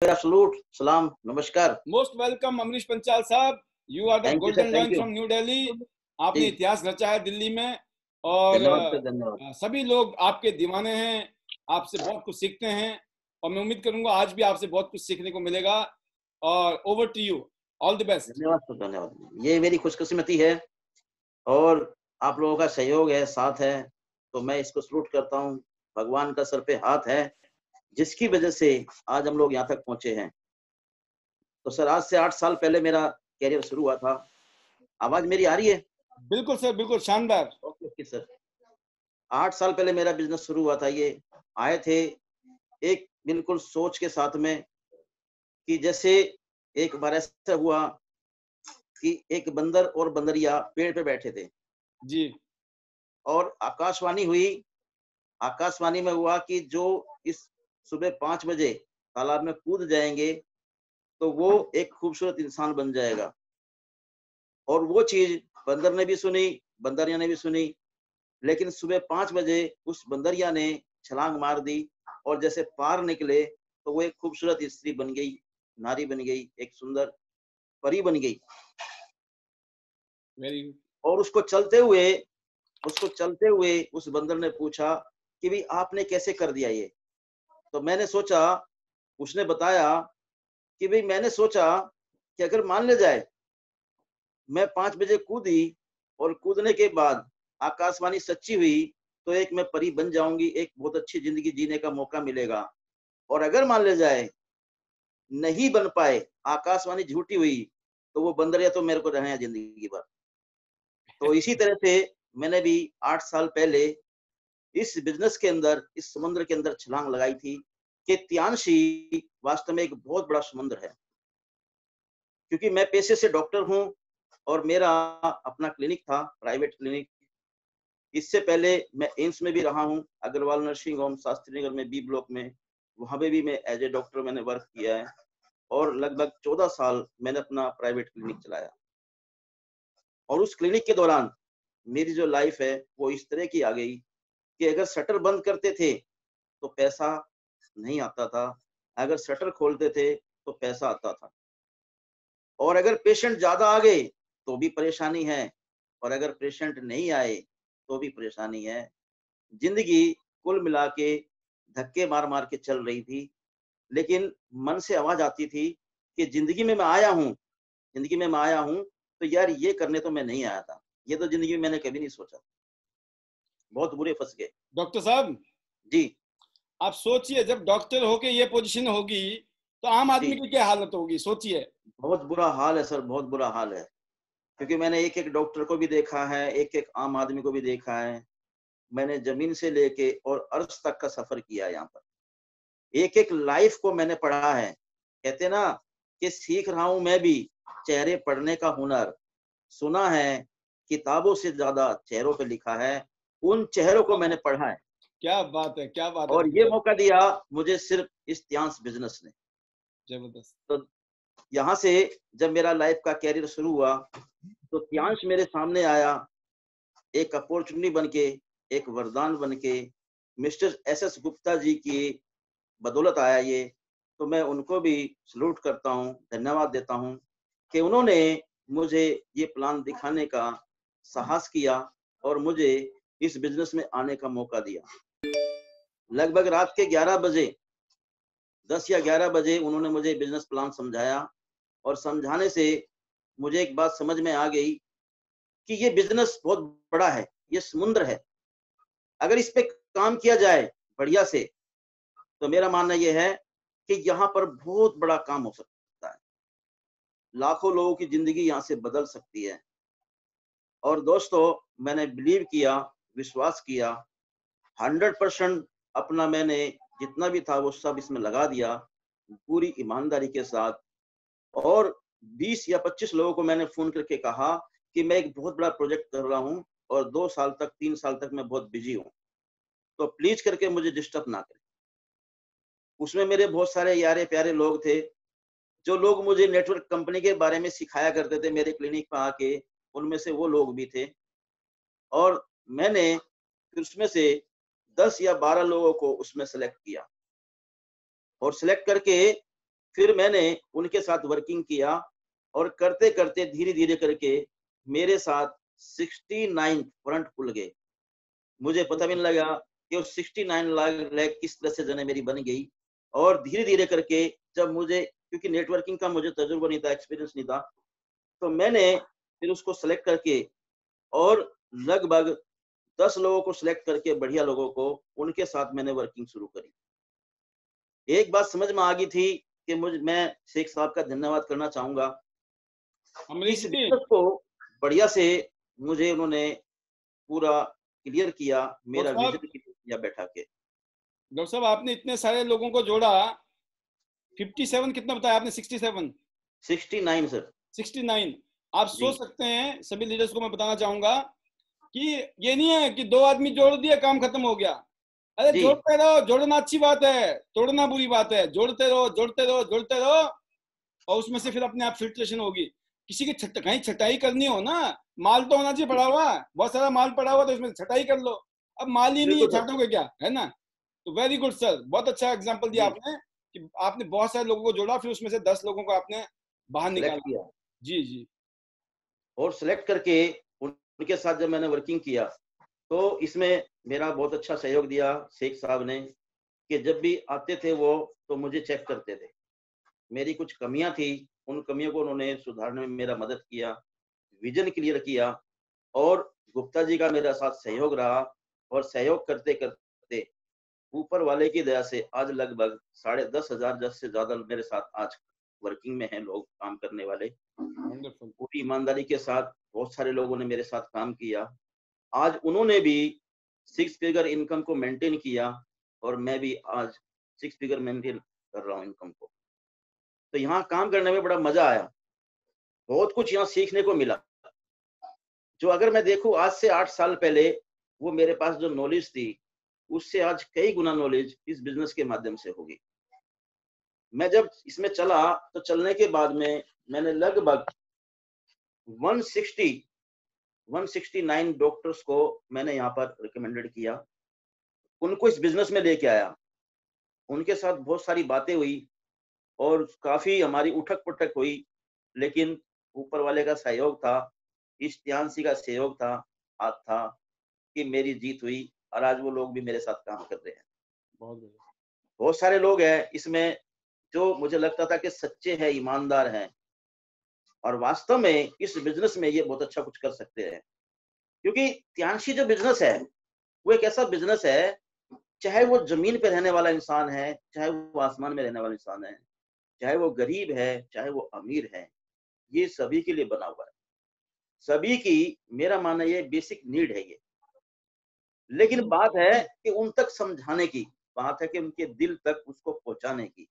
मेरा सलूट, सलाम, नमस्कार। मोस्ट वेलकम अमरीश पंचाल साहब। You are the thank you sir, golden thank lion you from New Delhi. जी। आपने इतिहास रचा है दिल्ली में और धन्यवाद सर, धन्यवाद। सभी लोग आपके दीवाने हैं, आपसे बहुत कुछ सीखते हैं और मैं उम्मीद करूंगा आज भी आपसे बहुत कुछ सीखने को मिलेगा। और over to you, all the best. धन्यवाद सर, धन्यवाद। ये मेरी खुशकिस्मती है और आप लोगों का सहयोग है, साथ है, तो मैं इसको सलूट करता हूँ। भगवान का सर पे हाथ है, जिसकी वजह से आज हम लोग यहाँ तक पहुँचे हैं। तो सर आज से 8 साल पहले मेरा करियर शुरू हुआ था। आवाज़ मेरी आ रही है? बिल्कुल सर, बिल्कुल शानदार। Okay, okay sir. 8 साल पहले मेरा बिज़नेस शुरू हुआ था। ये आए थे एक बिल्कुल सोच के साथ में कि जैसे एक बार ऐसा हुआ कि एक बंदर और बंदरिया पेड़ पे बैठे थे जी और आकाशवाणी हुई। आकाशवाणी में हुआ कि जो इस सुबह 5 बजे तालाब में कूद जाएंगे तो वो एक खूबसूरत इंसान बन जाएगा। और वो चीज बंदर ने भी सुनी, बंदरिया ने भी सुनी। लेकिन सुबह 5 बजे उस बंदरिया ने छलांग मार दी और जैसे पार निकले तो वो एक खूबसूरत स्त्री बन गई, नारी बन गई, एक सुंदर परी बन गई। वेरी और उसको चलते हुए उस बंदर ने पूछा कि भाई आपने कैसे कर दिया ये? तो मैंने सोचा, उसने बताया कि भाई मैंने सोचा कि अगर मान ले जाए मैं 5 बजे कूदी और कूदने के बाद आकाशवाणी सच्ची हुई तो एक मैं परी बन जाऊंगी, एक बहुत अच्छी जिंदगी जीने का मौका मिलेगा। और अगर मान ले जाए नहीं बन पाए, आकाशवाणी झूठी हुई, तो वो बंदरिया तो मेरे को रहना जिंदगी भर। तो इसी तरह से मैंने भी 8 साल पहले इस बिजनेस के अंदर, इस समुद्र के अंदर छलांग लगाई थी कि त्यांशी वास्तव में एक बहुत बड़ा समुद्र है। क्योंकि मैं पेशे से डॉक्टर हूँ और मेरा अपना क्लिनिक था, प्राइवेट क्लिनिक। इससे पहले मैं एम्स में भी रहा हूँ, अग्रवाल नर्सिंग होम शास्त्री नगर में बी ब्लॉक में, वहां पे भी मैं एज ए डॉक्टर मैंने वर्क किया है। और लगभग 14 साल मैंने अपना प्राइवेट क्लिनिक चलाया। और उस क्लिनिक के दौरान मेरी जो लाइफ है वो इस तरह की आ गई कि अगर शटर बंद करते थे तो पैसा नहीं आता था, अगर शटर खोलते थे तो पैसा आता था। और अगर पेशेंट ज्यादा आ गए तो भी परेशानी है, और अगर पेशेंट नहीं आए तो भी परेशानी है। जिंदगी कुल मिला के धक्के मार मार के चल रही थी। लेकिन मन से आवाज आती थी कि जिंदगी में मैं आया हूँ, जिंदगी में मैं आया हूँ तो यार ये करने तो मैं नहीं आया था, ये तो जिंदगी में मैंने कभी नहीं सोचा। बहुत बुरे फंस गए। डॉक्टर साहब, जी आप सोचिए जब डॉक्टर होके ये पोजीशन होगी तो आम जी। आदमी की क्या हालत होगी, सोचिए। बहुत बुरा हाल है सर, बहुत बुरा हाल है। क्योंकि मैंने एक एक डॉक्टर को भी देखा है, एक एक आम आदमी को भी देखा है। मैंने जमीन से लेके और अर्श तक का सफर किया है यहाँ पर। एक एक लाइफ को मैंने पढ़ा है। कहते ना कि सीख रहा हूं मैं भी चेहरे पढ़ने का हुनर। सुना है किताबों से ज्यादा चेहरों पे लिखा है, उन चेहरों को मैंने पढ़ा है। क्या बात है, क्या बात है और डॉक्टर ये साहब, मौका दिया मुझे सिर्फ इस त्यांश बिजनेस ने। जबरदस्त। तो यहाँ से जब मेरा लाइफ का कैरियर शुरू हुआ तो त्यांश मेरे सामने आया, एक अपॉर्चुनिटी बन के, एक वरदान बन के। Mister S S Gupta ji की बदौलत आया ये। तो मैं उनको भी सलूट करता हूँ, धन्यवाद देता हूँ कि उन्होंने मुझे ये प्लान दिखाने का साहस किया और मुझे इस बिजनेस में आने का मौका दिया। लगभग रात के 11 बजे, 10 या 11 बजे उन्होंने मुझे बिजनेस प्लान समझाया। और समझाने से मुझे एक बात समझ में आ गई कि ये बिजनेस बहुत बड़ा है, ये समुद्र है। अगर इस पे काम किया जाए बढ़िया से तो मेरा मानना यह है कि यहाँ पर बहुत बड़ा काम हो सकता है, लाखों लोगों की जिंदगी यहाँ से बदल सकती है। और दोस्तों, मैंने बिलीव किया, विश्वास किया, 100% अपना मैंने जितना भी था वो सब इसमें लगा दिया, पूरी ईमानदारी के साथ। और 20 या 25 लोगों को मैंने फोन करके कहा कि मैं एक बहुत बड़ा प्रोजेक्ट कर रहा हूँ और 2 साल तक, 3 साल तक मैं बहुत बिजी हूँ, तो प्लीज करके मुझे डिस्टर्ब ना करें। उसमें मेरे बहुत सारे यारे प्यारे लोग थे, जो लोग मुझे नेटवर्क कंपनी के बारे में सिखाया करते थे मेरे क्लिनिक पर आके, उनमें से वो लोग भी थे। और मैंने फिर उसमें से 10 या 12 लोगों को उसमें सेलेक्ट किया और सिलेक्ट करके फिर मैंने उनके साथ वर्किंग किया और करते करते धीरे धीरे करके मेरे साथ 69 फ्रंट खुल गए। मुझे पता भी नहीं लगा कि वो 69 लाख किस तरह से जने मेरी बन गई। और धीरे धीरे करके जब मुझे, क्योंकि नेटवर्किंग का मुझे तजुर्बा नहीं था, एक्सपीरियंस नहीं था, तो मैंने फिर उसको सेलेक्ट करके और लगभग 10 लोगों को सिलेक्ट करके, बढ़िया लोगों को, उनके साथ मैंने वर्किंग शुरू करी। एक बात समझ में आ गई थी कि मैं शेख साहब का धन्यवाद करना चाहूंगा। अमरीश इस जी, बिजनेस को बढ़िया से मुझे उन्होंने पूरा क्लियर किया, मेरा डॉक्टर विजन साहब, क्लियर किया बैठा के। डॉक्टर साहब आपने इतने सारे लोगों को जोड़ा, 57 कितना बताया आपने? 67? 69 सर। 69। आप जी सोच सकते हैं, सभी लीडर्स को मैं बताना चाहूंगा कि ये नहीं है कि 2 आदमी जोड़ दिए काम खत्म हो गया। अरे जी जोड़ते रहो, जोड़ना अच्छी बात है, तोड़ना बुरी बात है। जोड़ते रहो, जोड़ते रहो, जोड़ते रहो, और उसमें से फिर अपने आप फिल्ट्रेशन होगी। किसी की कहीं छटाई करनी हो ना, माल तो होना चाहिए पड़ा हुआ, बहुत सारा माल पड़ा हुआ, तो इसमें छटाई कर लो। अब माल ही नहीं है, बिल्कुल सर। छाटोगे क्या, है ना? तो वेरी गुड सर, बहुत अच्छा एग्जांपल दिया जी, आपने कि आपने बहुत सारे लोगों को जोड़ा, फिर उसमें से 10 लोगों को आपने बाहर सिलेक्ट निकाला। किया जी जी। और सिलेक्ट करके उनके साथ जब मैंने वर्किंग किया, तो इसमें मेरा बहुत अच्छा सहयोग दिया शेख साहब ने, कि जब भी आते थे वो, तो मुझे चेक करते थे। मेरी कुछ कमियां थी, उन कमियों को उन्होंने सुधारने में मेरा मदद किया, विजन क्लियर किया। और गुप्ता जी का मेरा साथ सहयोग रहा, और सहयोग करते करते ऊपर वाले की दया से आज लगभग 10,500 से ज्यादा मेरे साथ आज वर्किंग में हैं लोग, काम करने वाले। वंडरफुल। पूरी ईमानदारी के साथ बहुत सारे लोगों ने मेरे साथ काम किया। आज उन्होंने भी 6 फिगर इनकम को मेंटेन किया, और मैं भी आज 6 फिगर मेंटेन कर रहा हूँ इनकम को। तो यहाँ काम करने में बड़ा मजा आया, बहुत कुछ यहाँ सीखने को मिला, जो अगर मैं देखूं आज से 8 साल पहले वो मेरे पास जो नॉलेज थी, उससे आज कई गुना नॉलेज इस बिजनेस के माध्यम से होगी। मैं जब इसमें चला, तो चलने के बाद में मैंने लगभग 160 169 डॉक्टर्स को मैंने यहाँ पर रिकमेंडेड किया, उनको इस बिजनेस में लेके आया। उनके साथ बहुत सारी बातें हुई और काफी हमारी उठक पुठक हुई, लेकिन ऊपर वाले का सहयोग था, इस सी का सहयोग था, हाथ था, कि मेरी जीत हुई। और आज वो लोग भी मेरे साथ काम कर रहे हैं। बहुत बढ़िया। बहुत सारे लोग हैं इसमें जो मुझे लगता था कि सच्चे हैं, ईमानदार हैं, और वास्तव में इस बिजनेस में ये बहुत अच्छा कुछ कर सकते हैं। क्योंकि त्यांशी जो बिजनेस है, वो एक ऐसा बिजनेस है, चाहे वो जमीन पे रहने वाला इंसान है, चाहे वो आसमान में रहने वाला इंसान है, चाहे वो गरीब है, चाहे वो अमीर है, ये सभी के लिए बना हुआ है। सभी की, मेरा मानना ये बेसिक नीड है ये। लेकिन बात है कि उन तक समझाने की, बात है कि उनके दिल तक उसको पहुंचाने की,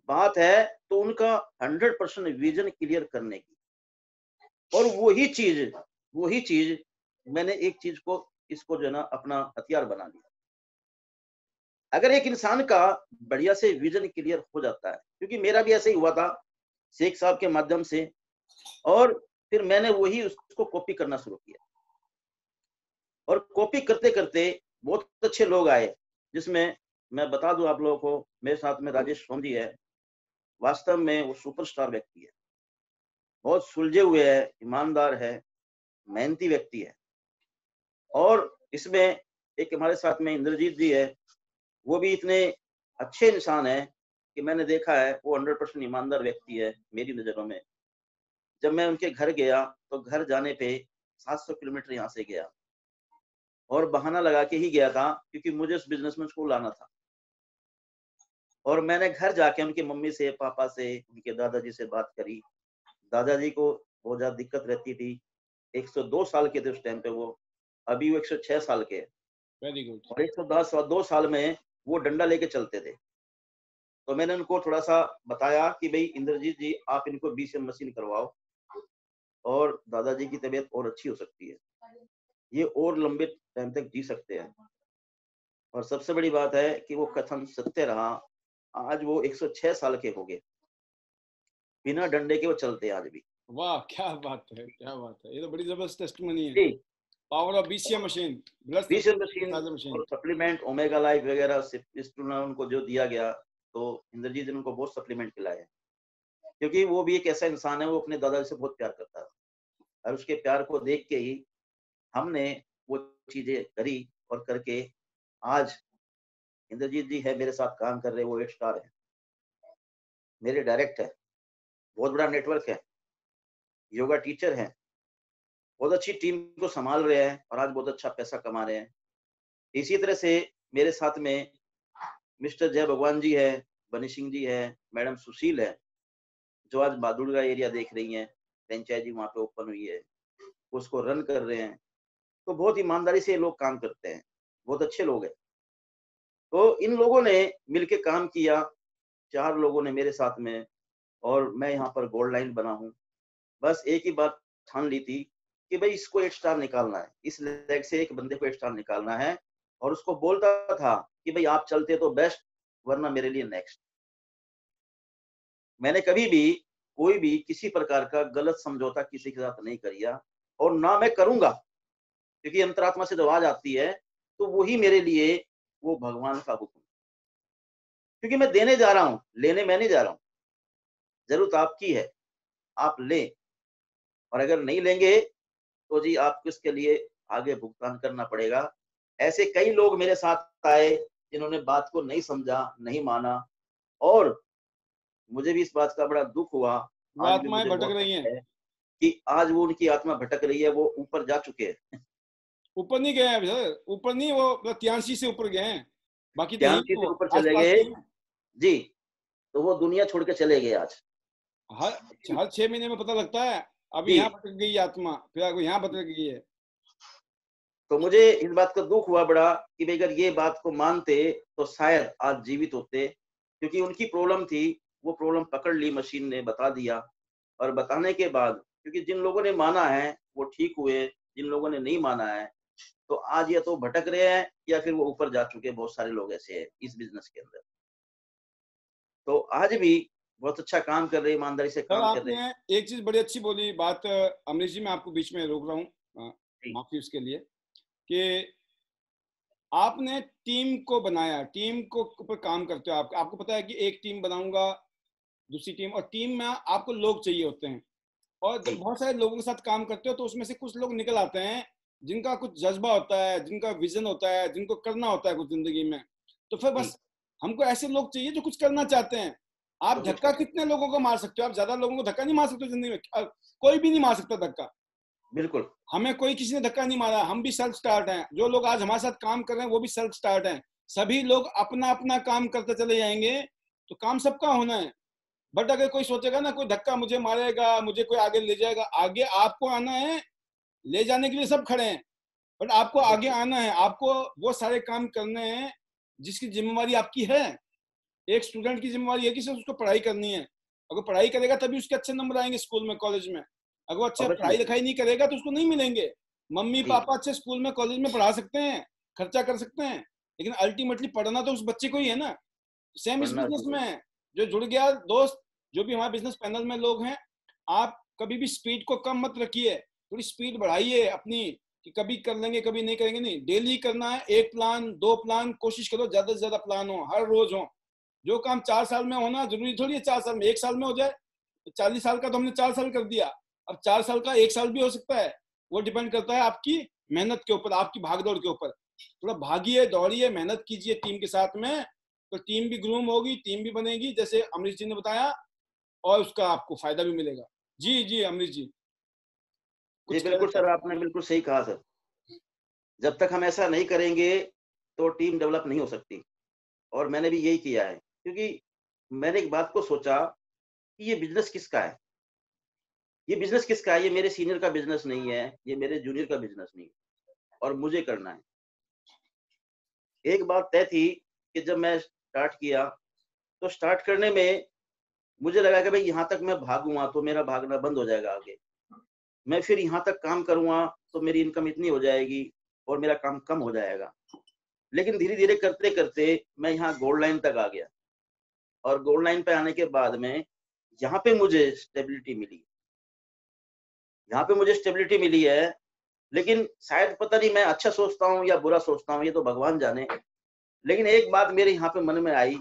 बात है तो उनका 100% विजन क्लियर करने की। और वही चीज मैंने एक चीज को, इसको जो है ना अपना हथियार बना लिया। अगर एक इंसान का बढ़िया से विजन क्लियर हो जाता है, क्योंकि मेरा भी ऐसे ही हुआ था शेख साहब के माध्यम से, और फिर मैंने वही उसको कॉपी करना शुरू किया। और कॉपी करते करते बहुत अच्छे लोग आए, जिसमें मैं बता दूं आप लोगों को, मेरे साथ में राजेश सोंधी है। वास्तव में वो सुपरस्टार व्यक्ति है, बहुत सुलझे हुए है, ईमानदार है, मेहनती व्यक्ति है। और इसमें एक हमारे साथ में इंद्रजीत जी है, वो भी इतने अच्छे इंसान है कि मैंने देखा है वो 100% ईमानदार व्यक्ति है मेरी नजरों में। जब मैं उनके घर गया, तो घर जाने पे 700 किलोमीटर यहाँ से गया, और बहाना लगा के ही गया था, क्योंकि मुझे उस बिजनेस में उसको लाना था। और मैंने घर जाके उनकी मम्मी से, पापा से, उनके दादाजी से बात करी। दादाजी को बहुत ज्यादा दिक्कत रहती थी, 102 साल के थे उस टाइम पे वो, अभी वो 106 साल के हैं। Very good. और 102 साल में वो डंडा लेके चलते थे। तो मैंने उनको थोड़ा सा बताया कि भाई इंद्रजीत जी, आप इनको बीसीएम मशीन करवाओ, और दादाजी की तबीयत और अच्छी हो सकती है, ये और लंबे टाइम तक जी सकते हैं। और सबसे बड़ी बात है कि वो कथन सत्य रहा। आज वो 106 साल के हो गए, बिना डंडे के वो चलते हैं आज भी। वाह, क्या बात है, क्या बात है, ये तो बड़ी जबरदस्त टेस्टिमनी है। जी, power of BCM machine, blood BCM machine machine. और सप्लीमेंट ओमेगा लाइफ वगैरह उनको जो दिया गया, तो इंद्रजीत जी ने उनको बहुत सप्लीमेंट खिलाए हैं, क्योंकि वो भी एक ऐसा इंसान है, वो अपने दादाजी से बहुत प्यार करता है और उसके प्यार को देख के ही हमने वो चीजें करी और करके आज इंद्रजीत जी है मेरे साथ काम कर रहे हैं, वो 8 स्टार है, मेरे डायरेक्ट है, बहुत बड़ा नेटवर्क है, योगा टीचर हैं, बहुत अच्छी टीम को संभाल रहे हैं और आज बहुत अच्छा पैसा कमा रहे हैं। इसी तरह से मेरे साथ में मिस्टर जय भगवान जी है, बनी सिंह जी है, मैडम सुशील है, जो आज बहादुरगढ़ एरिया देख रही हैं, फ्रेंचाइजी वहाँ पे ओपन हुई है, उसको रन कर रहे हैं। तो बहुत ईमानदारी से ये लोग काम करते हैं, बहुत अच्छे लोग हैं। तो इन लोगों ने मिलके काम किया, 4 लोगों ने मेरे साथ में, और मैं यहाँ पर गोल्ड लाइन बना हूँ। बस एक ही बात ठान ली थी कि भाई इसको 8 स्टार निकालना है, इस लेग से एक बंदे को 8 स्टार निकालना है, और उसको बोलता था कि भाई आप चलते तो बेस्ट, वरना मेरे लिए नेक्स्ट। मैंने कभी भी कोई भी किसी प्रकार का गलत समझौता किसी के साथ नहीं किया और ना मैं करूंगा, क्योंकि अंतरात्मा से जब आवाज आती है तो वही मेरे लिए वो भगवान का हुक्म, क्योंकि मैं देने जा रहा हूं, लेने मैं नहीं जा रहा हूं। जरूरत आपकी है, आप लें, और अगर नहीं लेंगे तो जी आपको इसके लिए आगे भुगतान करना पड़ेगा। ऐसे कई लोग मेरे साथ आए जिन्होंने बात को नहीं समझा, नहीं माना, और मुझे भी इस बात का बड़ा दुख हुआ। वो आज भी आत्माएं मुझे भटक बहुत रही दुख हैं। है कि आज वो उनकी आत्मा भटक रही है, वो ऊपर जा चुके हैं। ऊपर नहीं गए हैं अभी सर, ऊपर नहीं, वो मतलब त्यानसी से ऊपर गए हैं, बाकी तो यहीं ज्ञानसी से वो ऊपर चले आसपास गए के हैं। जी, तो वो दुनिया छोड़ के चले गए आज। हर हर 6 महीने में पता लगता है, अभी जी, यहाँ भटक गई आत्मा, फिर आगे यहाँ भटक गई है। तो मुझे इस बात का दुख हुआ बड़ा कि भाई अगर ये बात को मानते तो शायद आज जीवित होते, क्योंकि उनकी प्रॉब्लम थी, वो प्रॉब्लम पकड़ ली, मशीन ने बता दिया, और बताने के बाद क्योंकि जिन लोगों ने माना है वो ठीक हुए, जिन लोगों ने नहीं माना है तो आज या तो भटक रहे हैं या फिर वो ऊपर जा चुके हैं। बहुत सारे लोग ऐसे हैं इस बिजनेस के अंदर, तो आज भी बहुत अच्छा काम कर रहे हैं, ईमानदारी से सर काम कर रहे हैं। आपने एक चीज बड़ी अच्छी बोली बात, अमरीश जी, मैं आपको बीच में रोक रहा हूँ, जी, माफी उसके लिए, कि आपने टीम को बनाया, टीम को ऊपर काम करते हो, आपको पता है कि एक टीम बनाऊंगा, दूसरी टीम, और टीम में आपको लोग चाहिए होते हैं, और जब जी, बहुत सारे लोगों के साथ काम करते हो तो उसमें से कुछ लोग निकल आते हैं जिनका कुछ जज्बा होता है, जिनका विजन होता है, जिनको करना होता है कुछ जिंदगी में। तो फिर जी, बस हमको ऐसे लोग चाहिए जो कुछ करना चाहते हैं। आप तो कुछ धक्का कर कितने लोगों को मार सकते हो? आप ज्यादा लोगों को धक्का नहीं मार सकते जिंदगी में, कोई भी नहीं मार सकता धक्का। बिल्कुल, हमें कोई किसी ने धक्का नहीं मारा, हम भी सेल्फ स्टार्ट हैं। जो लोग आज हमारे साथ काम कर रहे हैं वो भी सेल्फ स्टार्ट हैं। सभी लोग अपना अपना काम करते चले जाएंगे तो काम सबका होना है। बट अगर कोई सोचेगा ना कोई धक्का मुझे मारेगा, मुझे कोई आगे ले जाएगा, आगे आपको आना है, ले जाने के लिए सब खड़े हैं, बट आपको आगे बिल्कुल, आना है, आपको वो सारे काम करने हैं जिसकी जिम्मेवारी आपकी है। एक स्टूडेंट की जिम्मेवारी है कि सिर्फ उसको पढ़ाई करनी है। अगर पढ़ाई करेगा तभी उसके अच्छे नंबर आएंगे स्कूल में, कॉलेज में। अगर वो अच्छे अवश्य पढ़ाई नहीं। लिखाई नहीं करेगा तो उसको नहीं मिलेंगे। मम्मी जी, पापा अच्छे स्कूल में कॉलेज में पढ़ा सकते हैं, खर्चा कर सकते हैं, लेकिन अल्टीमेटली पढ़ना तो उस बच्चे को ही है ना। सेम इस पढ़ना बिजनेस चाहिए। में है। जो जुड़ गया दोस्त, जो भी हमारे बिजनेस पैनल में लोग हैं, आप कभी भी स्पीड को कम मत रखिए, थोड़ी स्पीड बढ़ाइए अपनी, कि कभी कर लेंगे कभी नहीं करेंगे, नहीं, डेली करना है। एक प्लान, 2 प्लान, कोशिश करो ज्यादा से ज्यादा प्लान हो, हर रोज हो। जो काम 4 साल में होना जरूरी थोड़ी है 4 साल में, 1 साल में हो जाए। 40 साल का तो हमने 4 साल कर दिया, अब 4 साल का 1 साल भी हो सकता है। वो डिपेंड करता है आपकी मेहनत के ऊपर, आपकी भागदौड़ के ऊपर। थोड़ा भागिए, दौड़िए, मेहनत कीजिए टीम के साथ में, तो टीम भी ग्रूम होगी, टीम भी बनेगी, जैसे अमरीश जी ने बताया, और उसका आपको फायदा भी मिलेगा। जी जी अमरीश जी, जी, कुछ कह रहे बिल्कुल थे आप? सर, आपने बिल्कुल सही कहा सर। जब तक हम ऐसा नहीं करेंगे तो टीम डेवलप नहीं हो सकती, और मैंने भी यही किया है, क्योंकि मैंने एक बात को सोचा कि ये बिजनेस किसका है, ये बिजनेस किसका है, ये मेरे सीनियर का बिजनेस नहीं है, ये मेरे जूनियर का बिजनेस नहीं है, और मुझे करना है। एक बात तय थी कि जब मैं स्टार्ट किया तो स्टार्ट करने में मुझे लगा कि भाई यहाँ तक मैं भागूंगा तो मेरा भागना बंद हो जाएगा आगे, मैं फिर यहाँ तक काम करूंगा तो मेरी इनकम इतनी हो जाएगी और मेरा काम कम हो जाएगा। लेकिन धीरे धीरे करते करते मैं यहाँ गोल्ड लाइन तक आ गया, और गोल्ड लाइन पे आने के बाद में यहाँ पे मुझे स्टेबिलिटी मिली, यहाँ पे मुझे स्टेबिलिटी मिली है। लेकिन शायद पता नहीं मैं अच्छा सोचता हूँ या बुरा सोचता हूँ, ये तो भगवान जाने। लेकिन एक बात मेरे यहाँ पे मन में आई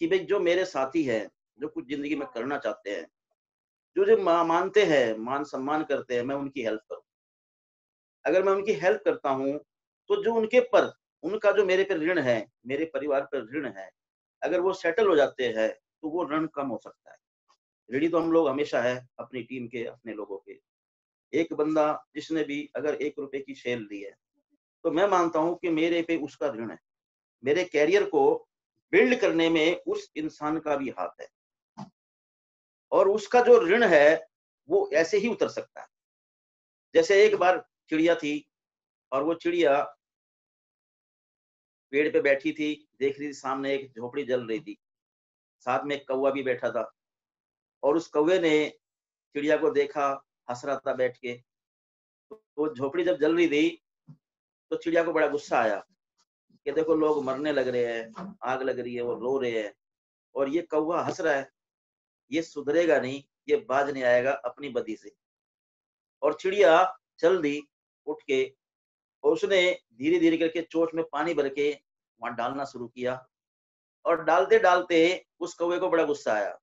कि भाई जो मेरे साथी है, जो कुछ जिंदगी में करना चाहते हैं, जो जो मानते हैं, मान सम्मान करते हैं, मैं उनकी हेल्प करूं। अगर मैं उनकी हेल्प करता हूं तो जो उनका जो मेरे पर ऋण है, मेरे परिवार पर ऋण है, अगर वो सेटल हो जाते हैं तो वो ऋण कम हो सकता है। ऋणी तो हम लोग हमेशा है अपनी टीम के, अपने लोगों के। एक बंदा जिसने भी अगर 1 रुपए की शेयर ली है, तो मैं मानता हूं कि मेरे पे उसका ऋण है। मेरे कैरियर को बिल्ड करने में उस इंसान का भी हाथ है, और उसका जो ऋण है वो ऐसे ही उतर सकता है। जैसे एक बार चिड़िया थी, और वो चिड़िया पेड़ पे बैठी थी, देख रही थी सामने एक झोपड़ी जल रही थी, साथ में एक कौवा भी बैठा था, और उस कौवे ने चिड़िया को देखा, हंस रहा था बैठ के। तो झोपड़ी जब जल रही थी तो चिड़िया को बड़ा गुस्सा आया कि देखो लोग मरने लग रहे हैं, आग लग रही है, वो रो रहे हैं, और ये कौवा हंस रहा है, ये सुधरेगा नहीं, ये बाज नहीं आएगा अपनी बदी से। और चिड़िया चल दी उठ के, और उसने धीरे धीरे करके चोंच में पानी भर के वहां डालना शुरू किया, और डालते डालते उस कौवे को बड़ा गुस्सा आया,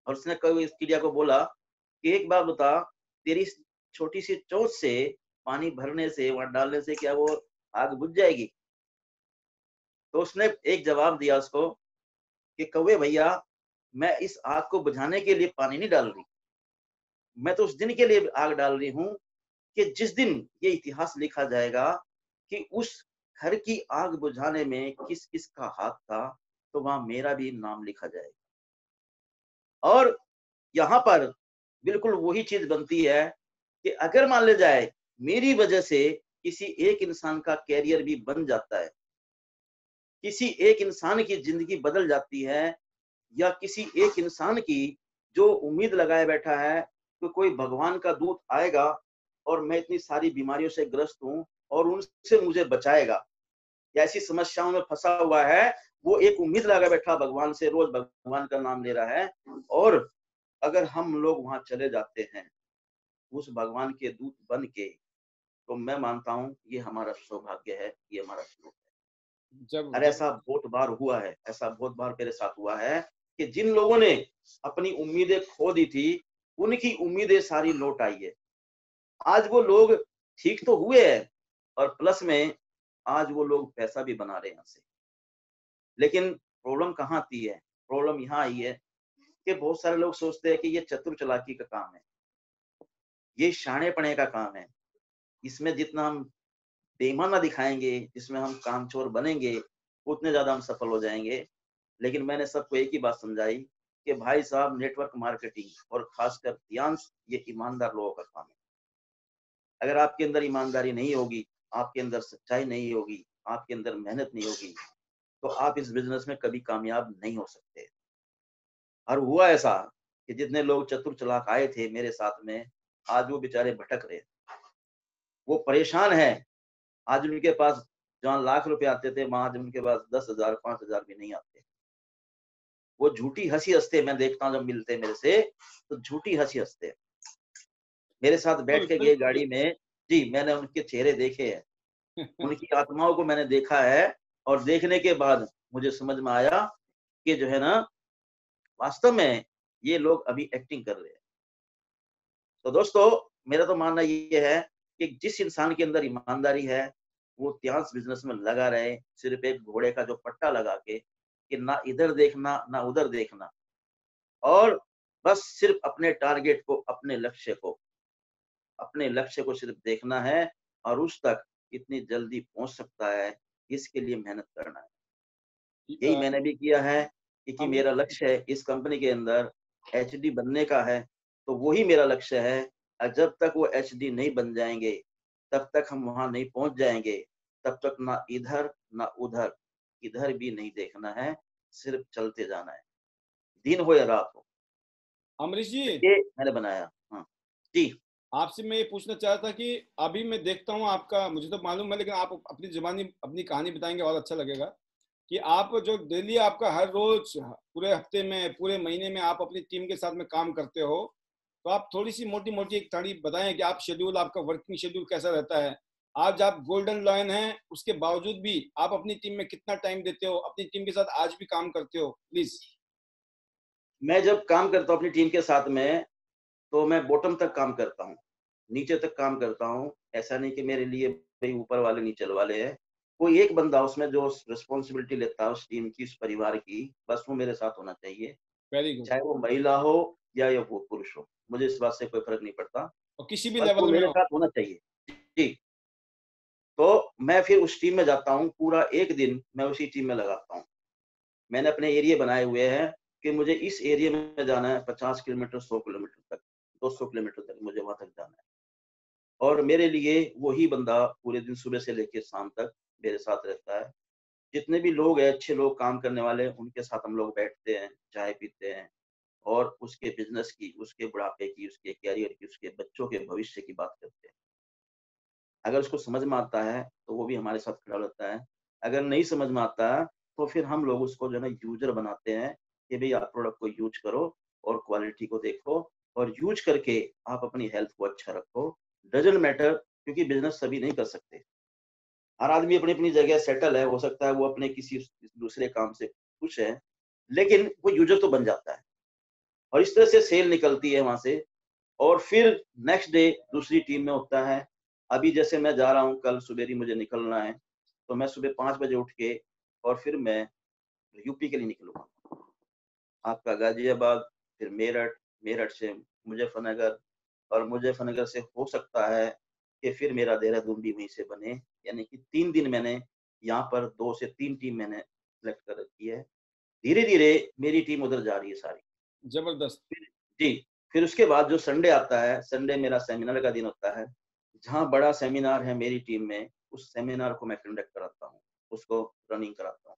और उसने कौवे चिड़िया को बोला कि एक बात बता, तेरी छोटी सी चोंच से पानी भरने से, वहां डालने से क्या वो आग बुझ जाएगी? तो उसने एक जवाब दिया उसको कि कौवे भैया, मैं इस आग को बुझाने के लिए पानी नहीं डाल रही, मैं तो उस दिन के लिए आग डाल रही हूँ कि जिस दिन ये इतिहास लिखा जाएगा कि उस घर की आग बुझाने में किस किस का हाथ था, तो वहां मेरा भी नाम लिखा जाएगा। और यहाँ पर बिल्कुल वही चीज बनती है कि अगर मान ले जाए मेरी वजह से किसी एक इंसान का कैरियर भी बन जाता है, किसी एक इंसान की जिंदगी बदल जाती है, या किसी एक इंसान की जो उम्मीद लगाए बैठा है कि कोई भगवान का दूत आएगा और मैं इतनी सारी बीमारियों से ग्रस्त हूं और उनसे मुझे बचाएगा, या ऐसी समस्याओं में फंसा हुआ है, वो एक उम्मीद लगा बैठा भगवान से, रोज भगवान का नाम ले रहा है, और अगर हम लोग वहां चले जाते हैं उस भगवान के दूत बन के, तो मैं मानता हूं ये हमारा सौभाग्य है, ये हमारा शुभ है। जब और जब ऐसा बहुत बार हुआ है, ऐसा बहुत बार मेरे साथ हुआ है कि जिन लोगों ने अपनी उम्मीदें खो दी थी, उनकी उम्मीदें सारी लौट आई है। आज वो लोग ठीक तो हुए हैं, और प्लस में आज वो लोग पैसा भी बना रहे हैं यहाँ से। लेकिन प्रॉब्लम कहाँ आती है? प्रॉब्लम यहाँ आई है कि बहुत सारे लोग सोचते हैं कि ये चतुर चालाकी का काम है, ये शाणेपने का काम है। इसमें जितना हम बेईमाना दिखाएंगे, जिसमें हम कामचोर बनेंगे, उतने ज्यादा हम सफल हो जाएंगे। लेकिन मैंने सबको एक ही बात समझाई कि भाई साहब, नेटवर्क मार्केटिंग और खासकर ध्यान, ये ईमानदार लोगों का काम है। अगर आपके अंदर ईमानदारी नहीं होगी, आपके अंदर सच्चाई नहीं होगी, आपके अंदर मेहनत नहीं होगी, तो आप इस बिजनेस में कभी कामयाब नहीं हो सकते। और हुआ ऐसा कि जितने लोग चतुर चालाक आए थे मेरे साथ में, आज वो बेचारे भटक रहे, वो परेशान है। आज उनके पास जहाँ लाख रुपए आते थे, वहां आज उनके पास 10,000 5,000 भी नहीं आते। वो झूठी हंसी हंसते, मैं देखता हूँ जब मिलते हैं मेरे से, तो झूठी हंसी हंसते हैं। मेरे साथ बैठ बिल्कुल के गए बिल्कुल। गाड़ी में, जी मैंने उनके चेहरे देखे हैं, उनकी आत्माओं को मैंने देखा है, और देखने के बाद मुझे समझ में आया कि जो है ना, वास्तव में ये लोग अभी एक्टिंग कर रहे हैं। तो दोस्तों, मेरा तो मानना ये है कि जिस इंसान के अंदर ईमानदारी है, वो त्यास बिजनेस में लगा रहे, सिर्फ एक घोड़े का जो पट्टा लगा के कि ना इधर देखना ना उधर देखना, और बस सिर्फ अपने टारगेट को, अपने लक्ष्य को सिर्फ देखना है, और उस तक कितनी जल्दी पहुंच सकता है, इसके लिए मेहनत करना है। यही मैंने भी किया है, क्योंकि अमृत मेरा लक्ष्य है इस कंपनी के अंदर एचडी बनने का है, तो वही मेरा लक्ष्य है। और जब तक वो एचडी नहीं बन जाएंगे, तब तक हम वहां नहीं पहुंच जाएंगे, तब तक ना इधर ना उधर, इधर भी नहीं देखना है, सिर्फ चलते जाना है, दिन हो या रात हो। अमरीश जी, ये मैंने बनाया। हाँ जी। आपसे मैं ये पूछना चाहता कि अभी मैं देखता हूँ आपका, मुझे तो मालूम है, लेकिन आप अपनी जुबानी अपनी कहानी बताएंगे और अच्छा लगेगा कि आप जो डेली आपका हर रोज, पूरे हफ्ते में, पूरे महीने में आप अपनी टीम के साथ में काम करते हो, तो आप थोड़ी सी मोटी मोटी एक तारीफ बताएं कि आप शेड्यूल, आपका वर्किंग शेड्यूल कैसा रहता है, आज आप गोल्डन लॉयन हैं, उसके बावजूद भी आप अपनी टीम में कितना टाइम देते हो, अपनी टीम के साथ आज भी काम करते हो, प्लीज। मैं जब काम करता हूँ अपनी टीम के साथ में, तो मैं बॉटम तक काम करता हूँ, नीचे तक काम करता हूँ। ऐसा नहीं कि मेरे लिए भाई ऊपर वाले नीचे वाले हैं। कोई एक बंदा उसमें जो रिस्पॉन्सिबिलिटी लेता है उस टीम की, उस परिवार की, बस वो मेरे साथ होना चाहिए। Very good. चाहे वो महिला हो या वो पुरुष हो, मुझे इस बात से कोई फ़र्क नहीं पड़ता, और किसी भी बस वो लेवल में मेरे हो। साथ होना चाहिए। जी, तो मैं फिर उस टीम में जाता हूँ, पूरा 1 दिन मैं उसी टीम में लगाता हूँ। मैंने अपने एरिया बनाए हुए हैं कि मुझे इस एरिया में जाना है 50 किलोमीटर, 100 किलोमीटर तक, 200 किलोमीटर तक मुझे वहाँ तक जाना है। और मेरे लिए वही बंदा पूरे दिन सुबह से लेके शाम तक मेरे साथ रहता है। जितने भी लोग हैं, अच्छे लोग काम करने वाले, उनके साथ हम लोग बैठते हैं, चाय पीते हैं और उसके बिज़नेस की, उसके बुढ़ापे की, उसके करियर की, उसके बच्चों के भविष्य की बात करते हैं। अगर उसको समझ में आता है, तो वो भी हमारे साथ खड़ा रहता है। अगर नहीं समझ में आता है, तो फिर हम लोग उसको जो है ना यूज़र बनाते हैं कि भई आप प्रोडक्ट को यूज़ करो और क्वालिटी को देखो और यूज़ करके आप अपनी हेल्थ को अच्छा रखो। डज़न्ट मैटर, क्योंकि बिज़नेस सभी नहीं कर सकते। हर आदमी अपनी-अपनी जगह सेटल है, हो सकता है वो अपने किसी दूसरे काम से खुश है, लेकिन वो यूज़र तो बन जाता है और इस तरह से सेल निकलती है वहाँ से। और फिर नेक्स्ट डे दूसरी टीम में होता है। अभी जैसे मैं जा रहा हूँ, कल सवेरे मुझे निकलना है, तो मैं सुबह 5 बजे उठ के और फिर मैं यूपी के लिए निकलूँगा। आपका गाज़ियाबाद, फिर मेरठ, मेरठ से मुज़फ्फरनगर और मुज़फ्फरनगर से हो सकता है कि फिर मेरा देहरादून भी वहीं से बने। यानी कि 3 दिन मैंने यहाँ पर 2 से 3 टीम मैंने सेलेक्ट कर रखी है। धीरे-धीरे मेरी टीम उधर जा रही है सारी। जबरदस्त। फिर जी, फिर उसके बाद जो संडे आता है, संडे मेरा सेमिनार का दिन होता है। जहाँ बड़ा सेमिनार है मेरी टीम में, उस सेमिनार को मैं कंडक्ट कराता हूँ, उसको रनिंग कराता हूँ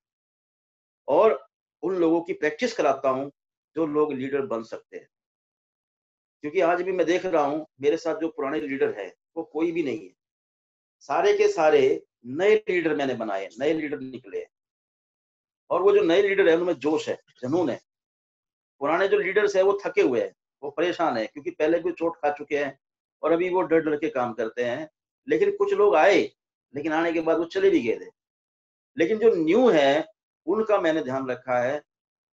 और उन लोगों की प्रैक्टिस कराता हूँ, जो लोग लीडर बन सकते हैं। क्योंकि आज भी मैं देख रहा हूँ, मेरे साथ जो पुराने लीडर हैं, वो कोई भी नहीं है। सारे के सारे नए लीडर मैंने बनाए, नए लीडर निकले हैं और वो जो नए लीडर हैं, उनमें जोश है, जुनून है। पुराने जो लीडर्स हैं, वो थके हुए हैं, वो परेशान हैं क्योंकि पहले भी चोट खा चुके हैं और अभी वो डर-डर के काम करते हैं। लेकिन कुछ लोग आए, लेकिन आने के बाद वो चले भी गए थे। लेकिन जो न्यू है, उनका मैंने ध्यान रखा है।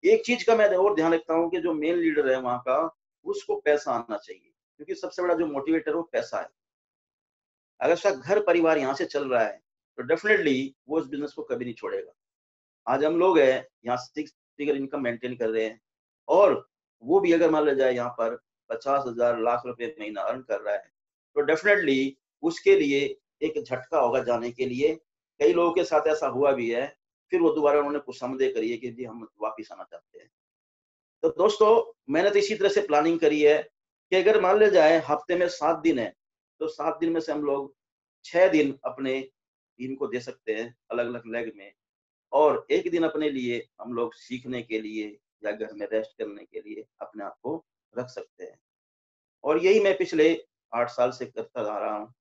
एक चीज़ का मैं और ध्यान रखता हूँ कि जो मेन लीडर है वहाँ का, उसको पैसा आना चाहिए, क्योंकि सबसे बड़ा जो मोटिवेटर वो पैसा है। अगर उसका घर-परिवार यहाँ से चल रहा है, तो डेफ़िनेटली वो इस बिज़नेस को कभी नहीं छोड़ेगा। आज हम लोग हैं, यहाँ 6 फिगर इनकम मेंटेन कर रहे हैं और वो भी अगर मान लिया जाए यहाँ पर 50,000 लाख रुपए महीना अर्न कर रहा है, तो डेफ़िनेटली उसके लिए एक झटका होगा जाने के लिए। कई लोगों के साथ ऐसा हुआ भी है, फिर वो दोबारा उन्होंने खुशामदीद करी है कि जी हम वापिस आना चाहते हैं। तो दोस्तों, मैंने तो इसी तरह से प्लानिंग करी है कि अगर मान लिया जाए हफ्ते में 7 दिन है, तो 7 दिन में से हम लोग 6 दिन अपने टीम को दे सकते हैं अलग-अलग लेग में और 1 दिन अपने लिए हम लोग सीखने के लिए या घर में रेस्ट करने के लिए अपने आप को रख सकते हैं। और यही मैं पिछले 8 साल से करता आ रहा हूँ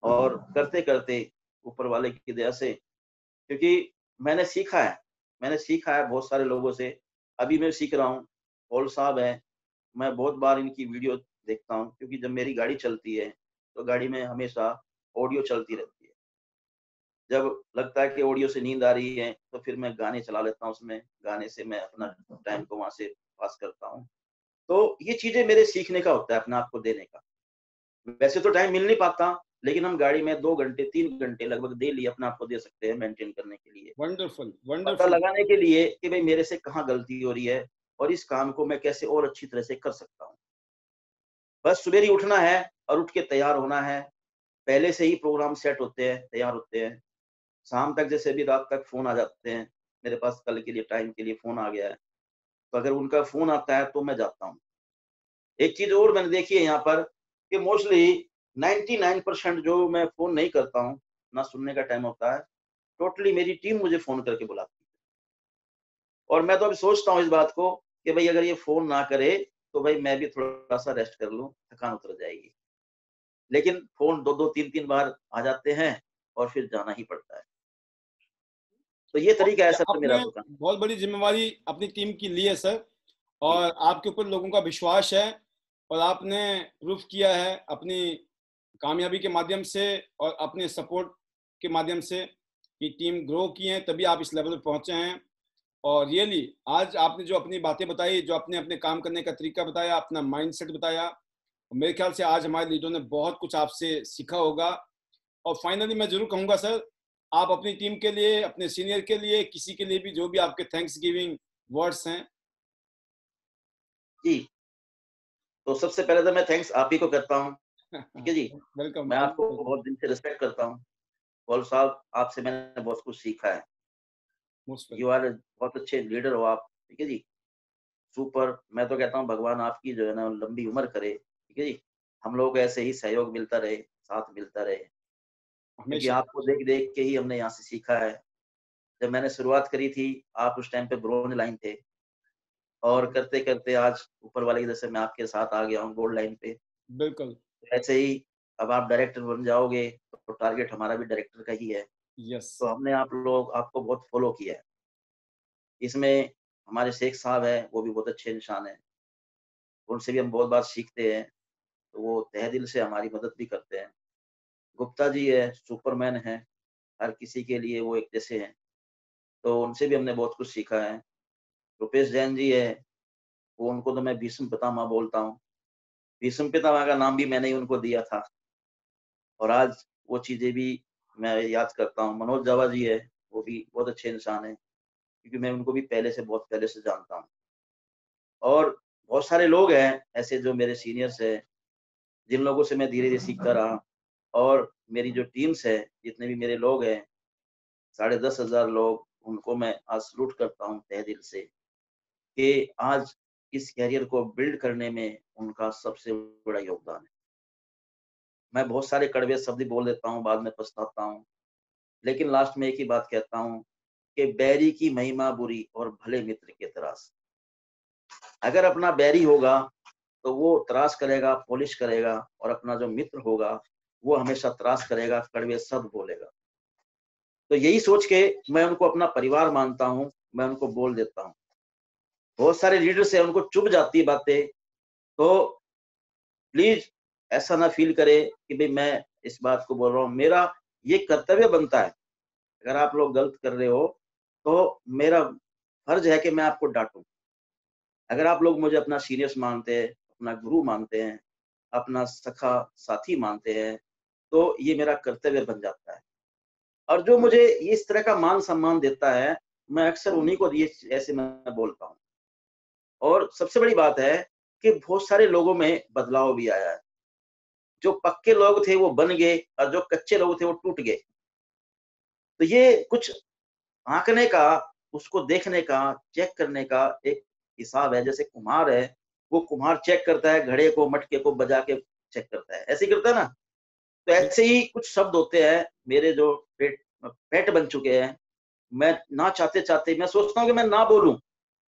और करते-करते ऊपर वाले की दया से, क्योंकि मैंने सीखा है बहुत सारे लोगों से। अभी मैं सीख रहा हूँ, पॉल साहब हैं, मैं बहुत बार इनकी वीडियो देखता हूँ क्योंकि जब मेरी गाड़ी चलती है, तो गाड़ी में हमेशा ऑडियो चलती रहती है। जब लगता है कि ऑडियो से नींद आ रही है, तो फिर मैं गाने चला लेता हूँ उसमें, गाने से मैं अपना टाइम को वहाँ से पास करता हूँ। तो ये चीज़ें मेरे सीखने का होता है, अपने आप को देने का। वैसे तो टाइम मिल नहीं पाता, लेकिन हम गाड़ी में 2 घंटे, 3 घंटे लगभग डेली अपने आप को दे सकते हैं मेंटेन करने के लिए। वंडरफुल, पता वंडरफुल। लगाने के लिए कि भई मेरे से कहाँ गलती हो रही है और इस काम को मैं कैसे और अच्छी तरह से कर सकता हूँ। बस सुबेरे ही उठना है और उठ के तैयार होना है। पहले से ही प्रोग्राम सेट होते हैं, तैयार होते हैं। शाम तक जैसे अभी रात तक फ़ोन आ जाते हैं, मेरे पास कल के लिए टाइम के लिए फ़ोन आ गया है, तो अगर उनका फ़ोन आता है तो मैं जाता हूँ। एक चीज़ और मैंने देखी है यहाँ पर कि मोस्टली 99% जो मैं फ़ोन नहीं करता हूँ, ना सुनने का टाइम होता है, टोटली मेरी टीम मुझे फ़ोन करके बुलाती है। और मैं तो अभी सोचता हूँ इस बात को कि भई अगर ये फ़ोन ना करे, तो भई मैं भी थोड़ा-सा रेस्ट कर लूँ, थकान उतर जाएगी। लेकिन फ़ोन 2-2 3-3 बार आ जाते हैं और फिर जाना ही पड़ता है। तो ये तरीका है सर मेरा आपने बताने बहुत बड़ी जिम्मेवारी अपनी टीम की ली है सर, और आपके ऊपर लोगों का विश्वास है, और आपने प्रूफ किया है अपनी कामयाबी के माध्यम से और अपने सपोर्ट के माध्यम से ये टीम ग्रो की है, तभी आप इस लेवल पे पहुंचे हैं। और रियली आज आपने जो अपनी बातें बताई, जो अपने अपने काम करने का तरीका बताया, अपना माइंडसेट बताया, मेरे ख्याल से आज हमारे लीडरों ने बहुत कुछ आपसे सीखा होगा। और फाइनली मैं जरूर कहूंगा सर, आप अपनी टीम के लिए, अपने सीनियर के लिए, किसी के लिए भी जो भी आपके थैंक्स गिविंग वर्ड्स हैं। जी, तो सबसे पहले तो मैं थैंक्स आप ही को करता हूँ, ठीक है जी। वेलकम। मैं आपको बहुत दिन से रिस्पेक्ट करता हूँ। पॉल साहब, आपसे मैंने बहुत कुछ सीखा है। यू आर बहुत अच्छे लीडर हो आप, ठीक है जी। सुपर। मैं तो कहता हूँ भगवान आपकी जो है ना लंबी उम्र करे, ठीक है जी। हम लोग को ऐसे ही सहयोग मिलता रहे, साथ मिलता रहे, क्योंकि हमेशा। आपको देख देख के ही हमने यहाँ से सीखा है। जब मैंने शुरुआत करी थी, आप उस टाइम पे ब्रोंज लाइन थे, और करते करते आज ऊपर वाले की तरफ से मैं आपके साथ आ गया हूँ गोल्ड लाइन पे। बिल्कुल। ऐसे ही अब आप डायरेक्टर बन जाओगे, तो टारगेट हमारा भी डायरेक्टर का ही है। यस। तो हमने आप लोग आपको बहुत फॉलो किया है। इसमें हमारे शेख साहब हैं, वो भी बहुत अच्छे इंसान हैं। उनसे भी हम बहुत बार सीखते हैं, तो वो तहे दिल से हमारी मदद भी करते हैं। गुप्ता जी है, सुपरमैन हैं, हर किसी के लिए वो एक जैसे हैं, तो उनसे भी हमने बहुत कुछ सीखा है। रुपेश जैन जी है, वो उनको तो मैं भीष्म पितामह बोलता हूँ। भीष्म पितामह का नाम भी मैंने ही उनको दिया था, और आज वो चीज़ें भी मैं याद करता हूँ। मनोज जावा जी है, वो भी बहुत अच्छे इंसान हैं, क्योंकि मैं उनको भी पहले से, बहुत पहले से जानता हूँ। और बहुत सारे लोग हैं ऐसे जो मेरे सीनियर्स हैं, जिन लोगों से मैं धीरे-धीरे सीखता रहा। और मेरी जो टीम्स है, जितने भी मेरे लोग हैं, 10,500 लोग, उनको मैं आज सैल्यूट करता हूँ तहे दिल से, कि आज इस करियर को बिल्ड करने में उनका सबसे बड़ा योगदान है। मैं बहुत सारे कड़वे शब्द बोल देता हूँ, बाद में पछताता हूँ, लेकिन लास्ट में एक ही बात कहता हूँ कि बैरी की महिमा बुरी और भले मित्र की तरास। अगर अपना बैरी होगा तो वो तराश करेगा, पॉलिश करेगा, और अपना जो मित्र होगा वो हमेशा तराश करेगा, कड़वे शब्द बोलेगा। तो यही सोच के मैं उनको अपना परिवार मानता हूँ, मैं उनको बोल देता हूँ। बहुत सारे लीडर्स हैं, उनको चुभ जाती है बातें, तो प्लीज ऐसा ना फील करे कि भाई मैं इस बात को बोल रहा हूँ। मेरा ये कर्तव्य बनता है, अगर आप लोग गलत कर रहे हो तो मेरा फर्ज है कि मैं आपको डांटूं। अगर आप लोग मुझे अपना सीनियर्स मानते हैं, अपना गुरु मानते हैं, अपना सखा साथी मानते हैं, तो ये मेरा कर्तव्य बन जाता है। और जो मुझे इस तरह का मान सम्मान देता है, मैं अक्सर उन्हीं को ये ऐसे मैं बोलता हूँ। और सबसे बड़ी बात है कि बहुत सारे लोगों में बदलाव भी आया है। जो पक्के लोग थे वो बन गए, और जो कच्चे लोग थे वो टूट गए। तो ये कुछ आंकने का, उसको देखने का, चेक करने का एक हिसाब है। जैसे कुम्हार है, वो कुम्हार चेक करता है, घड़े को, मटके को बजा के चेक करता है, ऐसे ही करता है ना। तो ऐसे ही कुछ शब्द होते हैं मेरे जो पेट पेट बन चुके हैं। मैं ना चाहते चाहते मैं सोचता हूँ कि मैं ना बोलूं,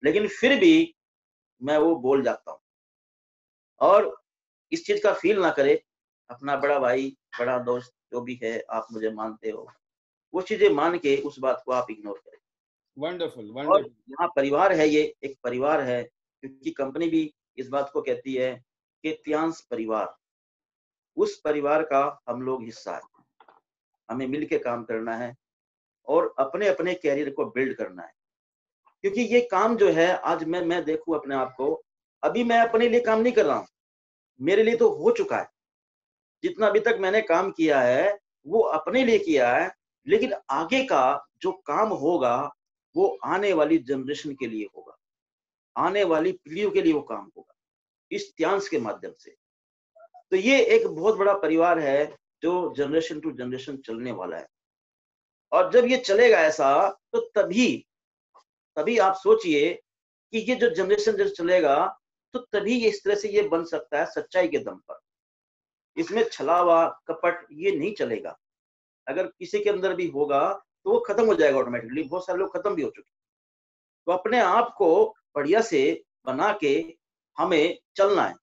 लेकिन फिर भी मैं वो बोल जाता हूँ। और इस चीज का फील ना करे अपना बड़ा भाई, बड़ा दोस्त जो भी है, आप मुझे मानते हो, वो चीजें मान के उस बात को आप इग्नोर करें। वंडरफुल और वंडरफुल। यहाँ परिवार है, ये एक परिवार है, क्योंकि कंपनी भी इस बात को कहती है कि त्यांश परिवार, उस परिवार का हम लोग हिस्सा है। हमें मिल के काम करना है और अपने अपने कैरियर को बिल्ड करना है। क्योंकि ये काम जो है, आज मैं देखूं अपने आप को, अभी मैं अपने लिए काम नहीं कर रहा हूँ, मेरे लिए तो हो चुका है। जितना अभी तक मैंने काम किया है वो अपने लिए किया है, लेकिन आगे का जो काम होगा वो आने वाली जनरेशन के लिए होगा, आने वाली पीढ़ियों के लिए वो काम होगा, इस त्यांश के माध्यम से। तो ये एक बहुत बड़ा परिवार है जो जनरेशन टू जनरेशन चलने वाला है। और जब ये चलेगा ऐसा, तो तभी तभी आप सोचिए कि ये जो जनरेशन जब चलेगा, तो तभी ये इस तरह से ये बन सकता है सच्चाई के दम पर। इसमें छलावा, कपट ये नहीं चलेगा। अगर किसी के अंदर भी होगा तो वो खत्म हो जाएगा ऑटोमेटिकली। बहुत सारे लोग खत्म भी हो चुके हैं। तो अपने आप को बढ़िया से बना के हमें चलना है।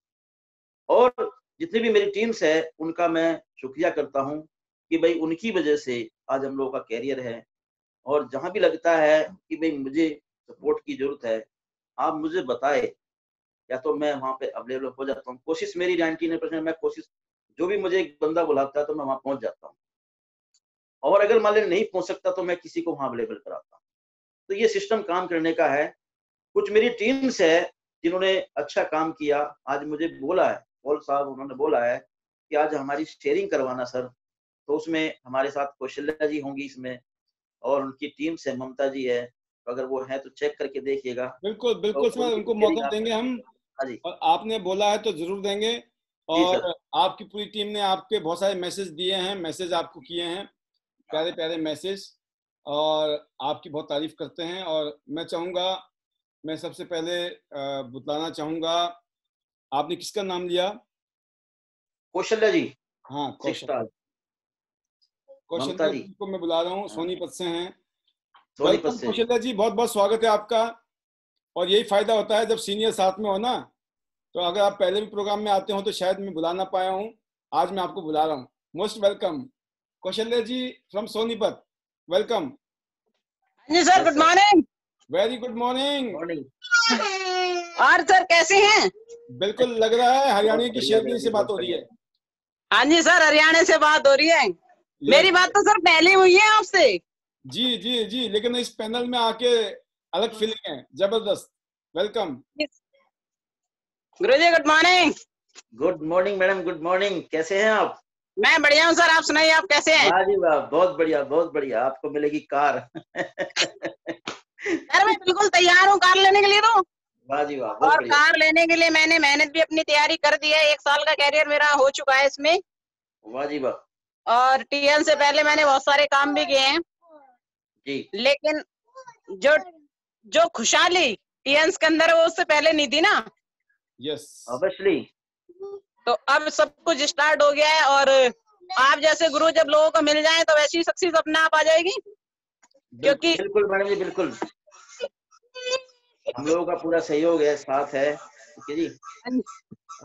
और जितनी भी मेरी टीम्स है उनका मैं शुक्रिया करता हूँ कि भाई उनकी वजह से आज हम लोगों का कैरियर है। और जहां भी लगता है कि भाई मुझे सपोर्ट की जरूरत है, आप मुझे बताए, या तो मैं वहां पे अवेलेबल हो जाता हूँ। कोशिश मेरी 99% मैं कोशिश जो भी मुझे एक बंदा बुलाता है तो मैं वहां पहुंच जाता हूँ, और अगर मान लीजिए नहीं पहुंच सकता तो मैं किसी को वहां अवेलेबल कराता हूँ। तो ये सिस्टम काम करने का है। कुछ मेरी टीम्स है जिन्होंने अच्छा काम किया, आज मुझे बोला है, पॉल साहब उन्होंने बोला है कि आज हमारी शेयरिंग करवाना सर, तो उसमें हमारे साथ कौशल्या जी होंगी इसमें, और उनकी टीम से ममता जी है, तो अगर वो है तो चेक करके देखिएगा। बिल्कुल तो बिल्कुल सर, उनकी उनको शेयरिंग मौका आप, देंगे हम, हाँ जी, और आपने बोला है तो जरूर देंगे। जी सर, और आपकी पूरी टीम ने आपके बहुत सारे मैसेज दिए हैं, मैसेज आपको किए हैं, प्यारे प्यारे मैसेज, और आपकी बहुत तारीफ करते हैं। और मैं चाहूँगा, मैं सबसे पहले बतलाना चाहूँगा, आपने किसका नाम लिया? कौशल्या जी, हाँ, 6 कौशल। स्टार, ममता कौशल्या जी, जी को मैं बुला रहा हूँ, हाँ, सोनीपत से हैं। सोनीपत वेलकम से जी। कौशल्या जी, बहुत बहुत स्वागत है आपका। और यही फायदा होता है जब सीनियर साथ में हो ना, तो अगर आप पहले भी प्रोग्राम में आते हो तो शायद मैं बुला ना पाया हूँ, आज मैं आपको बुला रहा हूँ। Most welcome Kaushalya ji from Sonipat, welcome. जी sir, yes good sir, morning. Very good morning. Morning. और सर कैसे हैं? बिल्कुल लग रहा है बहुत हरियाणा की बढ़िया शेरनी मैडम से जी, बात बहुत हो रही बढ़िया। है। हाँ जी सर, हरियाणा से बात हो रही है। यस, मेरी बात तो सर पहले हुई है आपसे। जी जी जी, लेकिन इस पैनल में आके अलग फीलिंग है, जबरदस्त। Welcome. Guru ji good morning. Good morning madam, good morning, कैसे हैं आप? मैं बढ़िया हूँ सर, आप सुनाइए, आप कैसे हैं? वाह जी वाह, बहुत बढ़िया, बहुत बढ़िया, आपको मिलेगी कार। सर मैं बिल्कुल तैयार हूँ कार लेने के लिए तो। वाह जी वाह, बहुत और बढ़िया। कार लेने के लिए मैंने मेहनत भी अपनी तैयारी कर दी है, 1 साल का कैरियर मेरा हो चुका है इसमें। वाह जी वाह, और टीएन से पहले मैंने बहुत सारे काम भी किए हैं, जी, लेकिन जो जो खुशहाली टीएन के अंदर है वो उससे पहले नहीं थी ना। Yes, obviously. तो अब सब कुछ स्टार्ट हो गया है, और आप जैसे गुरु जब लोगों को मिल जाए तो वैसी सक्सेस अपने आप आ जाएगी। क्योंकि बिल्कुल मैडम जी, बिल्कुल, हम लोगों का पूरा सहयोग है, साथ है, ठीक है जी।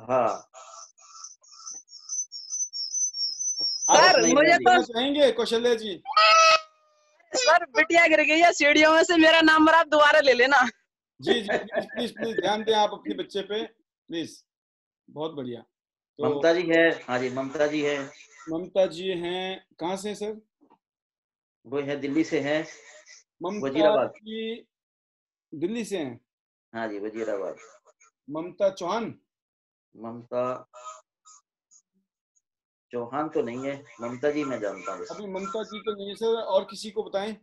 हाँ, और सर सुनाइए मुझे मैडम जी। तो, कहना चाहेंगे कौशल्या जी? सर बिटिया गिर गई है सीढ़ियों में से, मेरा नंबर आप दोबारा ले लेना। जी जी, प्लीज प्लीज प्लीज ध्यान दें आप अपने बच्चे पे, प्लीज। बहुत बढ़िया। तो ममता जी है, हाँ जी, ममता जी है, ममता जी हैं, कहाँ से हैं सर? वो है दिल्ली से है, ममता वजीराबाद, जी दिल्ली से हैं। हाँ जी, वजीराबाद। ममता चौहान? ममता चौहान तो नहीं है, ममता जी मैं जानता हूँ बस। अभी ममता जी तो नहीं है सर, और किसी को बताएं।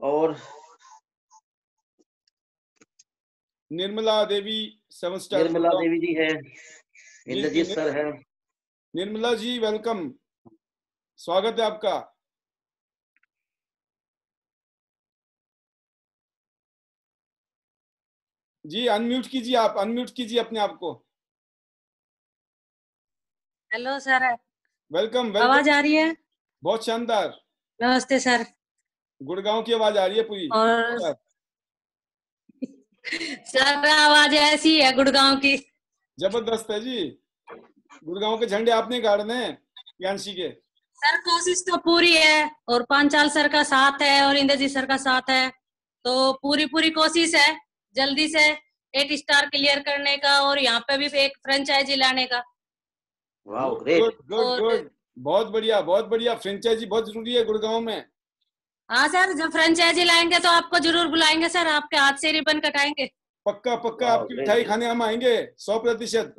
और निर्मला देवी 7 स्टार निर्मला गुड़गांव। देवी जी है, जी जी, इंद्रजीत सर है। निर्मला जी वेलकम, स्वागत है आपका। जी अनम्यूट कीजिए, आप अनम्यूट कीजिए अपने आप को। हेलो सर, वेलकम आवाज वेलकम, आ रही है? बहुत शानदार। नमस्ते सर। गुड़गांव की आवाज आ रही है पूरी। और सर आवाज ऐसी है गुड़गांव की। जबरदस्त है जी, गुड़गांव के झंडे आपने गाड़ने हैं यानसी के। सर कोशिश तो पूरी है, और पांचाल सर का साथ है और इंद्रजीत सर का साथ है, तो पूरी पूरी कोशिश है जल्दी से 8 स्टार क्लियर करने का, और यहाँ पे भी एक फ्रेंचाइजी लाने का। वाह, गुड ग्रेट। गुड गुड और गुड, बहुत बढ़िया बहुत बढ़िया। फ्रेंचाइजी बहुत जरूरी है गुड़गांव में। हाँ सर, जब फ्रेंचाइजी लाएंगे तो आपको जरूर बुलाएंगे सर, आपके हाथ से रिबन कटाएंगे। पक्का पक्का, वाह, आपकी ग्रेट मिठाई ग्रेट। खाने हम आएंगे 100%।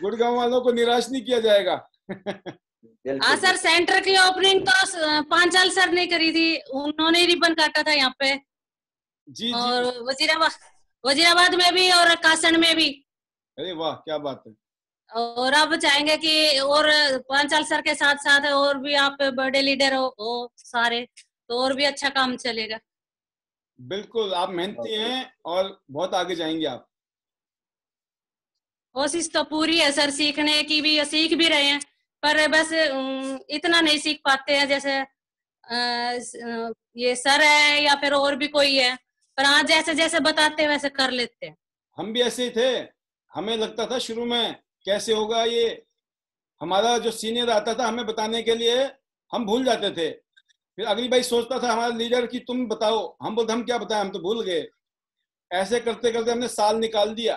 गुड़गांव वालों को निराश नहीं किया जाएगा। हाँ बिल्कुल सर, बिल्कुल। सेंटर की ओपनिंग तो पांचाल सर ने करी थी, उन्होंने रिबन काटा था यहाँ पे। जी जी, और वजीराबाद में भी और कासण में भी। अरे वाह क्या बात है। और अब चाहेंगे कि और पांचाल सर के साथ साथ और भी आप बड़े लीडर हो सारे, तो और भी अच्छा काम चलेगा। बिल्कुल, आप मेहनती हैं और बहुत आगे जाएंगे आप। कोशिश तो पूरी है सर, सीखने की भी, सीख भी रहे हैं, पर बस इतना नहीं सीख पाते हैं जैसे ये सर है या फिर और भी कोई है, पर हाँ जैसे जैसे बताते हैं वैसे कर लेते हैं। हम भी ऐसे ही थे, हमें लगता था शुरू में कैसे होगा ये, हमारा जो सीनियर आता था हमें बताने के लिए, हम भूल जाते थे। फिर अगली बार सोचता था हमारा लीडर कि तुम बताओ, हम बोलते हम क्या बताएं, हम तो भूल गए। ऐसे करते करते हमने साल निकाल दिया।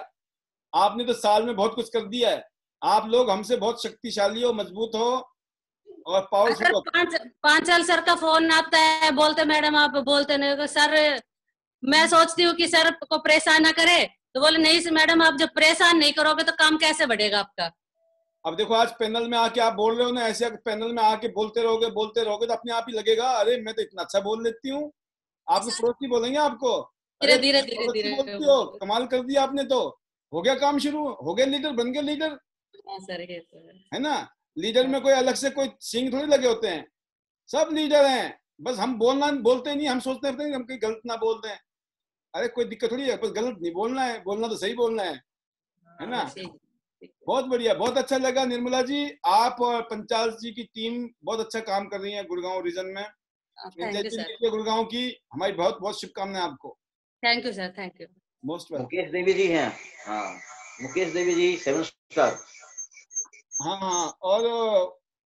आपने तो साल में बहुत कुछ कर दिया है। आप लोग हमसे बहुत शक्तिशाली हो, मजबूत हो और पावरफुल सर हो। पांचाल सर का फोन आता है, बोलते मैडम आप बोलते नहीं सर, मैं सोचती हूँ कि सर को परेशान ना करे, तो बोले नहीं सर मैडम आप जब परेशान नहीं करोगे तो काम कैसे बढ़ेगा आपका। अब देखो आज पैनल में आके आप बोल रहे हो ना, ऐसे पैनल में आके बोलते रहोगे तो अपने आप ही लगेगा अरे मैं तो इतना अच्छा बोल लेती हूँ। आपके पड़ोसी बोलेंगे आपको अरे धीरे बहुत अच्छी धीरे बोलती हो, कमाल कर दिया आपने, तो हो गया काम शुरू, हो गया लीडर, बन गया लीडर। सर ये तो है ना, लीडर में कोई अलग से कोई सिंग थोड़ी लगे होते हैं, सब लीडर हैं। बस हम बोलते नहीं, हम सोचते हैं हम कहीं गलत ना बोल दें। अरे कोई दिक्कत थोड़ी है, बस गलत नहीं बोलना है, बोलना तो सही बोलना है ना। बहुत बढ़िया, बहुत अच्छा लगा निर्मला जी, आप और पंचाल जी की टीम बहुत अच्छा काम कर रही है गुड़गांव रीजन में। गुड़गांव की हमारी बहुत बहुत शुभकामनाएं आपको। Thank you sir, thank you. Most welcome. Mukesh Devi ji हैं, हाँ मुकेश देवी जी 7 स्टार। हाँ और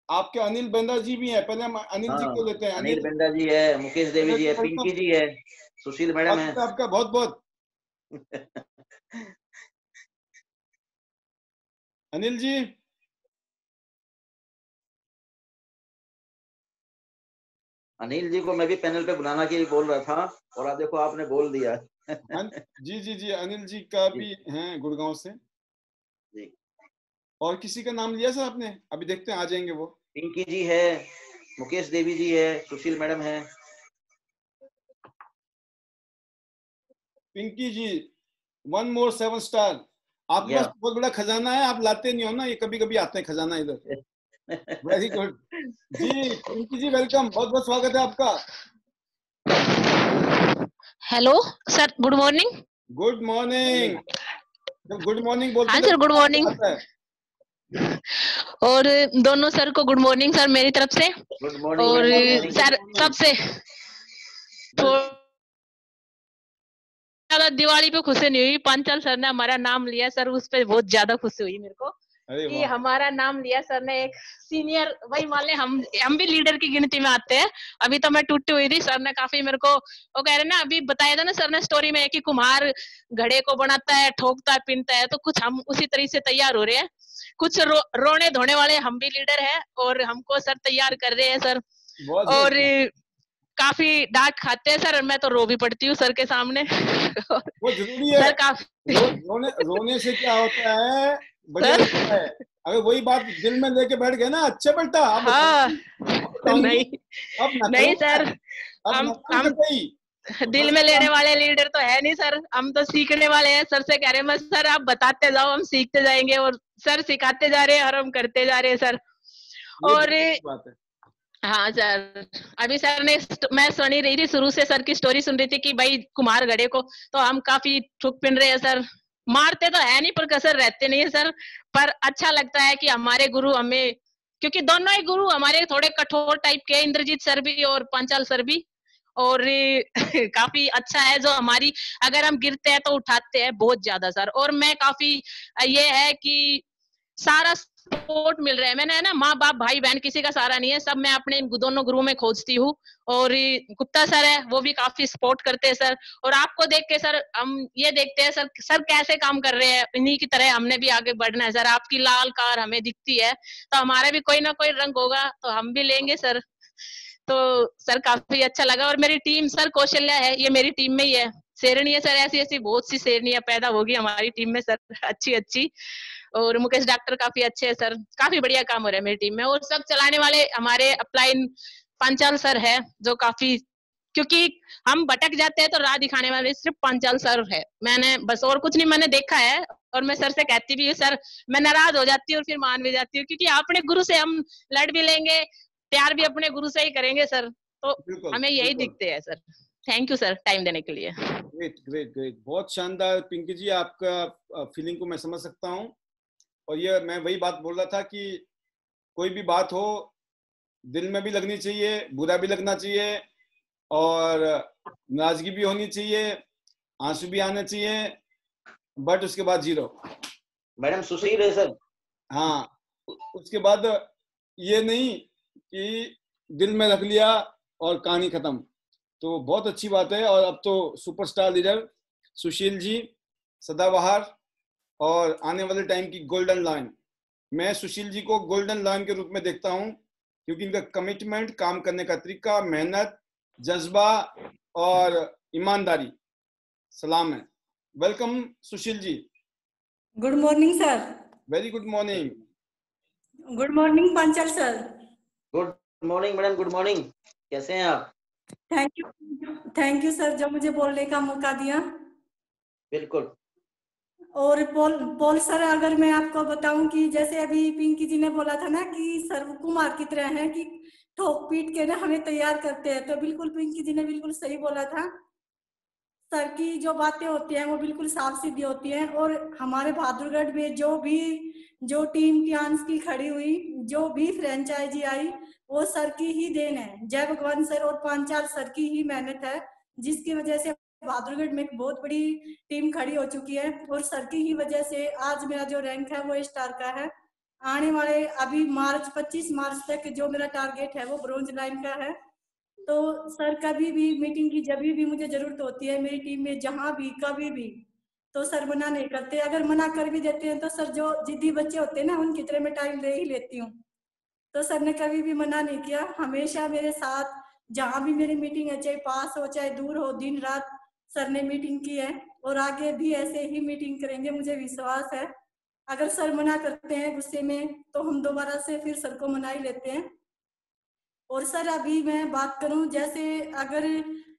आपके अनिल बेंदा जी भी हैं, पहले हम अनिल जी को लेते हैं। अनिल बेंदा जी है, मुकेश देवी जी है, पिंकी जी है, सुशील मैडम है। आपका बहुत बहुत अनिल जी। अनिल जी को मैं भी पैनल पे बुलाना के लिए बोल रहा था और आप देखो आपने बोल दिया। जी अनिल जी का भी हैं गुड़गांव से जी। और किसी का नाम लिया सर आपने? अभी देखते हैं आ जाएंगे वो। पिंकी जी है, मुकेश देवी जी है, सुशील मैडम है। पिंकी जी 1 मोर 7 स्टार। आपके पास बहुत बड़ा खजाना है, आप लाते नहीं हो ना, ये कभी कभी आते हैं खजाना इधर। वेरी गुड जी, पिंकी जी वेलकम, बहुत बहुत स्वागत है आपका। Hello sir, good morning. Good morning. Good morning बोलते हाँ सर, गुड मॉर्निंग। और दोनों सर को गुड मॉर्निंग सर मेरी तरफ से। Good morning. और सर सबसे ज्यादा दिवाली पे खुशी नहीं हुई, पांचाल सर ने हमारा नाम लिया सर, उस पर बहुत ज्यादा खुशी हुई मेरे को कि हमारा नाम लिया सर ने। एक सीनियर, वही मान ले हम भी लीडर की गिनती में आते हैं। अभी तो मैं टूटी हुई थी, सर ने काफी मेरे को वो कह रहे ना, अभी बताया था ना सर ने स्टोरी में कि कुम्हार घड़े को बनाता है, ठोकता है, पिनता है, तो कुछ हम उसी तरह से तैयार हो रहे हैं। कुछ रोने धोने वाले हम भी लीडर है और हमको सर तैयार कर रहे हैं सर। और काफी डांट खाते हैं सर, मैं तो रो भी पड़ती हूँ सर के सामने। वो जरूरी है सर, काफी रोने से क्या होता है, बढ़िया लगता है। अगर वही बात दिल में लेके बैठ गए ना, अच्छे बेटा हाँ नहीं नहीं सर, हम दिल में लेने वाले लीडर तो है नहीं सर, हम तो सीखने वाले हैं। सर से कह रहे हैं बस सर आप बताते जाओ, हम सीखते जाएंगे, और सर सिखाते जा रहे हैं और हम करते जा रहे हैं सर। और हाँ सर, अभी सर ने, मैं सुन ही रही थी, शुरू से सर की स्टोरी सुन रही थी कि भाई कुम्हार घड़े को तो हम काफी ठुक पिन रहे हैं सर। मारते तो है नहीं पर कसर रहते नहीं है सर, पर अच्छा लगता है कि हमारे गुरु हमें, क्योंकि दोनों ही गुरु हमारे थोड़े कठोर टाइप के, इंद्रजीत सर भी और पांचाल सर भी। और काफी अच्छा है जो हमारी, अगर हम गिरते हैं तो उठाते हैं बहुत ज्यादा सर। और मैं काफी ये है कि सारा सपोर्ट मिल रहा है, मैंने है ना, माँ बाप भाई बहन किसी का सहारा नहीं है, सब मैं अपने दोनों गुरुओं में खोजती हूँ। और गुप्ता सर है, वो भी काफी सपोर्ट करते हैं सर। और आपको देख के सर हम ये देखते हैं सर, सर कैसे काम कर रहे हैं, इन्हीं की तरह हमने भी आगे बढ़ना है सर। आपकी लाल कार हमें दिखती है तो हमारा भी कोई ना कोई रंग होगा तो हम भी लेंगे सर। तो सर काफी अच्छा लगा। और मेरी टीम सर कौशल्या है, ये मेरी टीम में ही है। शेरनी है सर, ऐसी ऐसी बहुत सी शेरनियां पैदा होगी हमारी टीम में सर, अच्छी अच्छी। और मुकेश डॉक्टर काफी अच्छे है सर, काफी बढ़िया काम हो रहा है मेरी टीम में। और सब चलाने वाले हमारे अपलाइन पांचाल सर है, जो काफी, क्योंकि हम भटक जाते हैं तो राह दिखाने वाले सिर्फ पांचाल सर है। मैंने बस और कुछ नहीं मैंने देखा है, और मैं सर से कहती भी हूँ सर, मैं नाराज हो जाती हूँ और फिर मान भी जाती हूँ, क्योंकि अपने गुरु से हम लड़ भी लेंगे, प्यार भी अपने गुरु से ही करेंगे सर, तो हमें यही दिखते हैं sir. Thank you sir time देने के लिए। ग्रेट ग्रेट ग्रेट, बहुत शानदार पिंकी जी, आपका फीलिंग को मैं समझ सकता हूँ। और ये मैं वही बात बोल रहा था कि कोई भी बात हो दिल में भी लगनी चाहिए, बुरा भी लगना चाहिए, और नाराजगी भी होनी चाहिए, आंसू भी आने चाहिए, बट उसके बाद जीरो। मैडम सुशील है सर। हाँ, उसके बाद ये नहीं कि दिल में रख लिया और कहानी खत्म। तो बहुत अच्छी बात है। और अब तो सुपरस्टार लीडर सुशील जी, सदाबहार और आने वाले टाइम की गोल्डन लाइन, मैं सुशील जी को गोल्डन लायन के रूप में देखता हूं, क्योंकि इनका कमिटमेंट, काम करने का तरीका, मेहनत, जज्बा और ईमानदारी सलाम है। Welcome Sushil ji. Good morning sir. Very good morning. Good morning Panchal sir. Good morning madam, good morning. कैसे हैं आप? थैंक यू सर, जो मुझे बोलने का मौका दिया। बिल्कुल। और पॉल सर, अगर मैं आपको बताऊं कि जैसे अभी पिंकी जी ने बोला था ना कि सर्व कुमार की तरह है कि ठोक पीट के ना हमें तैयार करते हैं, तो बिल्कुल पिंकी जी ने बिल्कुल सही बोला था। सर की जो बातें होती हैं वो बिल्कुल साफ सीधी होती हैं। और हमारे बहादुरगढ़ में जो टीम की आंस की खड़ी हुई, जो भी फ्रेंचाइजी आई, वो सर की ही देन है। जय भगवान सर और पांचाल सर की ही मेहनत है, जिसकी वजह से बहादुरगढ़ में एक बहुत बड़ी टीम खड़ी हो चुकी है। और सर की ही वजह से आज मेरा जो रैंक है वो स्टार का है। आने वाले अभी 25 मार्च तक जो मेरा टारगेट है वो ब्रोंज लाइन का है। तो सर कभी भी मीटिंग की जब भी मुझे जरूरत होती है मेरी टीम में, जहां भी कभी भी, तो सर मना नहीं करते। अगर मना कर भी देते हैं तो सर जो जिद्दी बच्चे होते हैं ना, उनकी तरह मैं टाइम ले ही लेती हूँ। तो सर ने कभी भी मना नहीं किया, हमेशा मेरे साथ जहां भी मेरी मीटिंग है, चाहे पास हो चाहे दूर हो, दिन रात सर ने मीटिंग की है और आगे भी ऐसे ही मीटिंग करेंगे, मुझे विश्वास है। अगर सर मना करते हैं गुस्से में तो हम दोबारा से फिर सर को मना ही लेते हैं। और सर अभी मैं बात करूं, जैसे अगर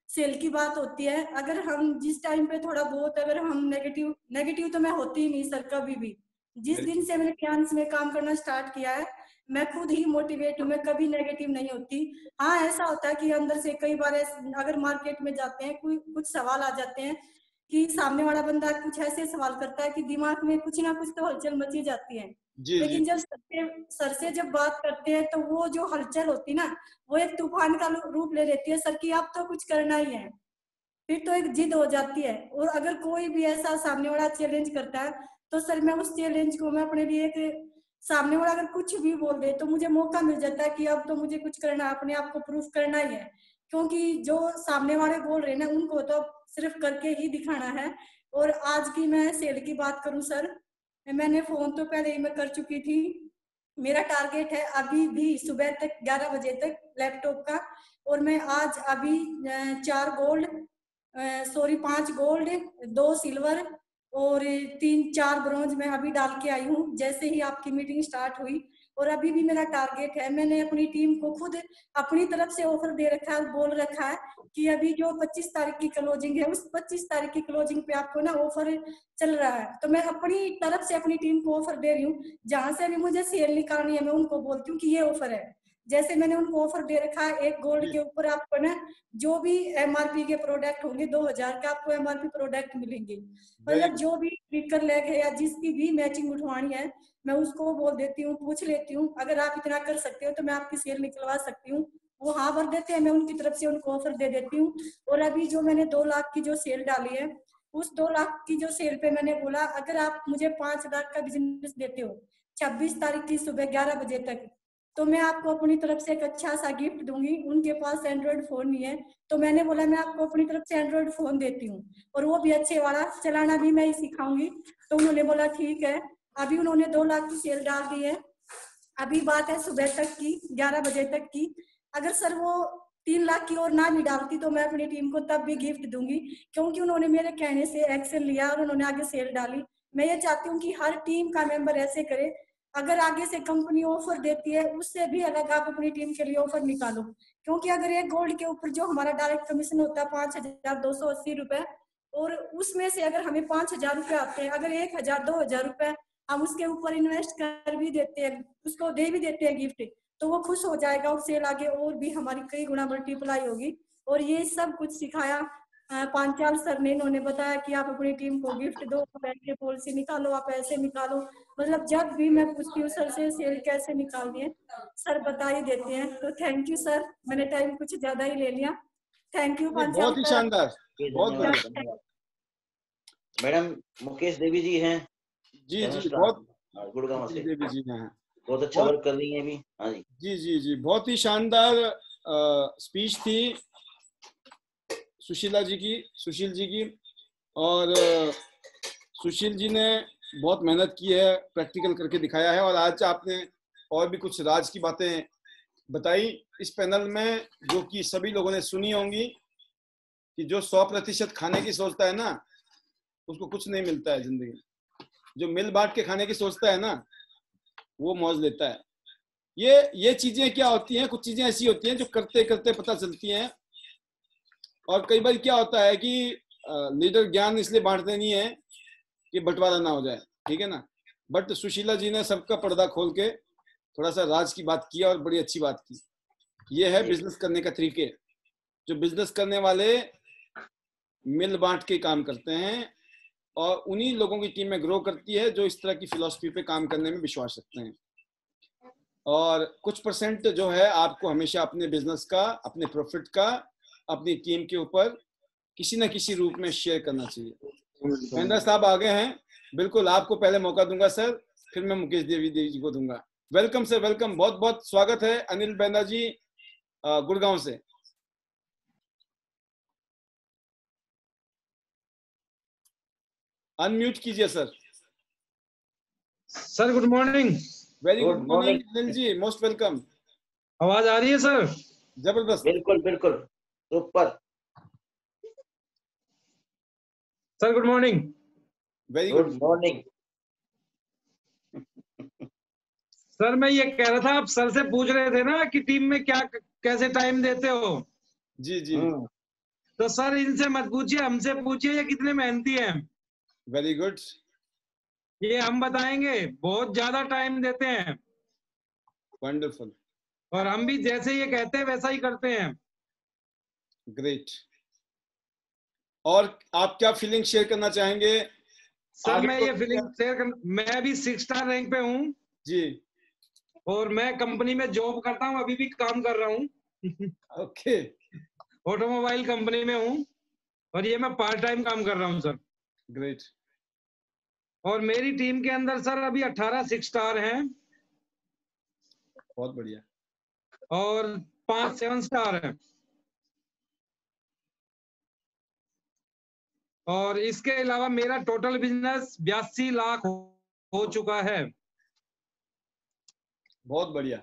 सेल की बात होती है, अगर हम जिस टाइम पे थोड़ा बहुत अगर हम नेगेटिव तो मैं होती ही नहीं सर कभी भी। जिस दिन से मैंने फियांस में काम करना स्टार्ट किया है मैं खुद ही मोटिवेट हूँ, मैं कभी नेगेटिव नहीं होती। हाँ, ऐसा होता है कि अंदर से कई बार अगर मार्केट में जाते हैं कुछ सवाल आ जाते हैं कि सामने वाला बंदा कुछ ऐसे सवाल करता है कि दिमाग में कुछ ना कुछ तो हलचल मची जाती है। लेकिन जब सर से जब बात करते हैं तो वो जो हलचल होती है ना, वो एक तूफान का रूप ले लेती है। सर की आप तो कुछ करना ही है, फिर तो एक जिद हो जाती है। और अगर कोई भी ऐसा सामने वाला चैलेंज करता है तो सर मैं उस चैलेंज को मैं अपने लिए एक, सामने वाला अगर कुछ भी बोल दे तो मुझे मौका मिल जाता है कि अब तो मुझे कुछ करना, अपने आप को प्रूफ करना ही है। क्योंकि जो सामने वाले बोल रहे हैं ना, उनको तो सिर्फ करके ही दिखाना है। और आज की मैं सेल की बात करूं सर, मैंने फोन तो पहले ही मैं कर चुकी थी। मेरा टारगेट है अभी भी सुबह तक 11 बजे तक लैपटॉप का। और मैं आज अभी 5 गोल्ड, 2 सिल्वर और 3-4 ब्रॉन्ज में अभी डाल के आई हूँ जैसे ही आपकी मीटिंग स्टार्ट हुई। और अभी भी मेरा टारगेट है, मैंने अपनी टीम को खुद अपनी तरफ से ऑफर दे रखा है, बोल रखा है कि अभी जो 25 तारीख की क्लोजिंग है, उस 25 तारीख की क्लोजिंग पे आपको ना ऑफर चल रहा है। तो मैं अपनी तरफ से अपनी टीम को ऑफर दे रही हूँ, जहां से भी मुझे सेल निकालनी है मैं उनको बोलती हूँ कि ये ऑफर है। जैसे मैंने उनको ऑफर दे रखा है, एक गोल्ड के ऊपर आपको ना जो भी एमआरपी के प्रोडक्ट होंगे 2000 का आपको एमआरपी प्रोडक्ट मिलेंगे। मतलब जो भी स्पीकर लेग है या जिसकी भी मैचिंग उठवानी है मैं उसको बोल देती हूँ, पूछ लेती हूँ अगर आप इतना कर सकते हो तो मैं आपकी सेल निकलवा सकती हूँ। वो हाँ भर देते हैं, मैं उनकी तरफ से उनको ऑफर दे देती हूँ। और अभी जो मैंने 2 लाख की जो सेल डाली है, उस 2 लाख की जो सेल पे मैंने बोला अगर आप मुझे 5 लाख का बिजनेस देते हो 26 तारीख की सुबह 11 बजे तक, तो मैं आपको अपनी तरफ से एक अच्छा सा गिफ्ट दूंगी। उनके पास एंड्रॉइड फोन नहीं है, तो मैंने बोला मैं आपको अपनी तरफ से एंड्रॉइड फोन देती हूँ और वो भी अच्छे वाला, चलाना भी मैं ही सिखाऊंगी। तो उन्होंने बोला ठीक है। अभी उन्होंने 2 लाख की सेल डाल दी है। अभी बात है सुबह तक की, 11 बजे तक की। अगर सर वो 3 लाख की और ना भी डालती तो मैं अपनी टीम को तब भी गिफ्ट दूंगी, क्योंकि उन्होंने मेरे कहने से एक्शन लिया और उन्होंने आगे सेल डाली। मैं ये चाहती हूँ कि हर टीम का मेंबर ऐसे करे। अगर आगे से कंपनी ऑफर देती है उससे भी अलग आप अपनी टीम के लिए ऑफर निकालो, क्योंकि अगर एक गोल्ड के ऊपर जो हमारा डायरेक्ट कमीशन होता है 5280 रुपए, और उसमें से अगर हमें 5000 रुपए आते हैं, अगर 1000-2000 रुपए हम उसके ऊपर इन्वेस्ट कर भी देते हैं, उसको दे भी देते हैं गिफ्ट, तो वो खुश हो जाएगा और सेल आगे और भी हमारी कई गुना मल्टीप्लाई होगी। और ये सब कुछ सिखाया पांचाल सर ने। इन्होंने बताया कि आप अपनी टीम को गिफ्ट दो, बैंक पॉलिसी निकालो, आप ऐसे निकालो। मतलब जब भी मैं पूछती हूँ सर से सेल कैसे निकालनी है, सर बता ही देते हैं। तो थैंक यू सर, मैंने टाइम कुछ ज्यादा ही ले लिया। Thank you Panchal. बहुत ही शानदार, बहुत धन्यवाद। मैडम मुकेश देवी जी हैं जी जी, बहुत गुड़गांव से, देवी जी हैं, बहुत अच्छा वर्क कर रही हैं अभी। हाँ जी जी जी जी, बहुत ही शानदार स्पीच थी सुशील जी की। और सुशील जी ने बहुत मेहनत की है, प्रैक्टिकल करके दिखाया है, और आज आपने और भी कुछ राज की बातें बताई इस पैनल में, जो कि सभी लोगों ने सुनी होंगी, कि जो 100% खाने की सोचता है ना, उसको कुछ नहीं मिलता है जिंदगी में। जो मिल बांट के खाने की सोचता है ना, वो मौज लेता है। ये चीजें क्या होती हैं, कुछ चीजें ऐसी होती हैं जो करते करते पता चलती हैं। और कई बार क्या होता है कि लीडर ज्ञान इसलिए बांटते नहीं है कि बंटवारा ना हो जाए, ठीक है ना। बट सुशीला जी ने सबका पर्दा खोल के थोड़ा सा राज की बात की और बड़ी अच्छी बात की। ये है बिजनेस करने का तरीके। जो बिजनेस करने वाले मिल बांट के काम करते हैं, और उन्हीं लोगों की टीम में ग्रो करती है जो इस तरह की फिलॉसफी पे काम करने में विश्वास रखते हैं। और कुछ परसेंट जो है आपको हमेशा अपने बिजनेस का, अपने प्रॉफिट का, अपनी टीम के ऊपर किसी न किसी रूप में शेयर करना चाहिए। महेंद्र साहब आगे हैं, बिल्कुल आपको पहले मौका दूंगा सर, फिर मैं मुकेश देवी जी को दूंगा। वेलकम सर, वेलकम, बहुत बहुत स्वागत है। अनिल बेंदा जी गुड़गांव से। अनम्यूट कीजिए sir. Sir good morning. Very good morning Anil ji, most welcome. आवाज आ रही है सर? जबरदस्त, बिल्कुल बिल्कुल super. Sir good morning. Very good morning. Sir मैं ये कह रहा था, आप सर से पूछ रहे थे ना कि टीम में क्या कैसे टाइम देते हो। जी जी। तो सर इनसे मत पूछिए, हमसे पूछिए ये कितने मेहनती हैं। Very good. ये हम बताएंगे, बहुत ज्यादा टाइम देते हैं। वंडरफुल। और हम भी जैसे ये कहते हैं वैसा ही करते हैं। ग्रेट। और आप क्या फीलिंग शेयर करना चाहेंगे? सर मैं ये फीलिंग शेयर कर, मैं अभी 6 स्टार रैंक पे हूँ जी, और मैं कंपनी में जॉब करता हूँ, अभी भी काम कर रहा हूँ। ओके। ऑटोमोबाइल कंपनी में हूँ और ये मैं पार्ट टाइम काम कर रहा हूँ सर। ग्रेट। और मेरी टीम के अंदर सर अभी 18 6 स्टार हैं। बहुत बढ़िया। और 5 7 स्टार हैं। और इसके अलावा मेरा टोटल बिजनेस 82 लाख हो चुका है। बहुत बढ़िया।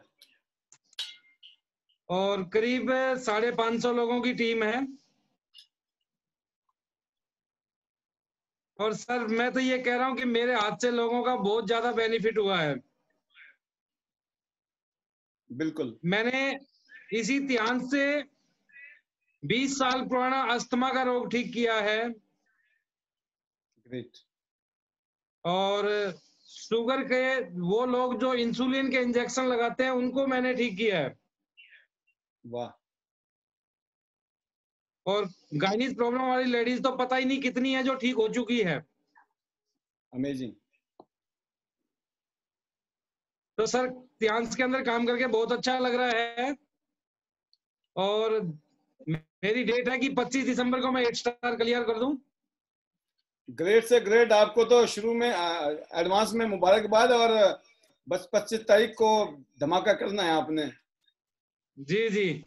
और करीब 550 लोगों की टीम है। और सर मैं तो ये कह रहा हूँ कि मेरे हाथ से लोगों का बहुत ज्यादा बेनिफिट हुआ है। बिल्कुल। मैंने इसी ध्यान से 20 साल पुराना अस्थमा का रोग ठीक किया है। ग्रेट। और शुगर के वो लोग जो इंसुलिन के इंजेक्शन लगाते हैं उनको मैंने ठीक किया है। वाह। और गाइनिस प्रॉब्लम वाली लेडीज तो पता ही नहीं कितनी है जो ठीक हो चुकी है। अमेजिंग। तो सर ध्यान के अंदर काम करके बहुत अच्छा लग रहा है। और मेरी डेट है कि 25 दिसंबर को मैं 8 स्टार क्लियर कर दूं। ग्रेट से ग्रेट। आपको तो शुरू में एडवांस में मुबारकबाद, और बस 25 तारीख को धमाका करना है आपने। जी जी।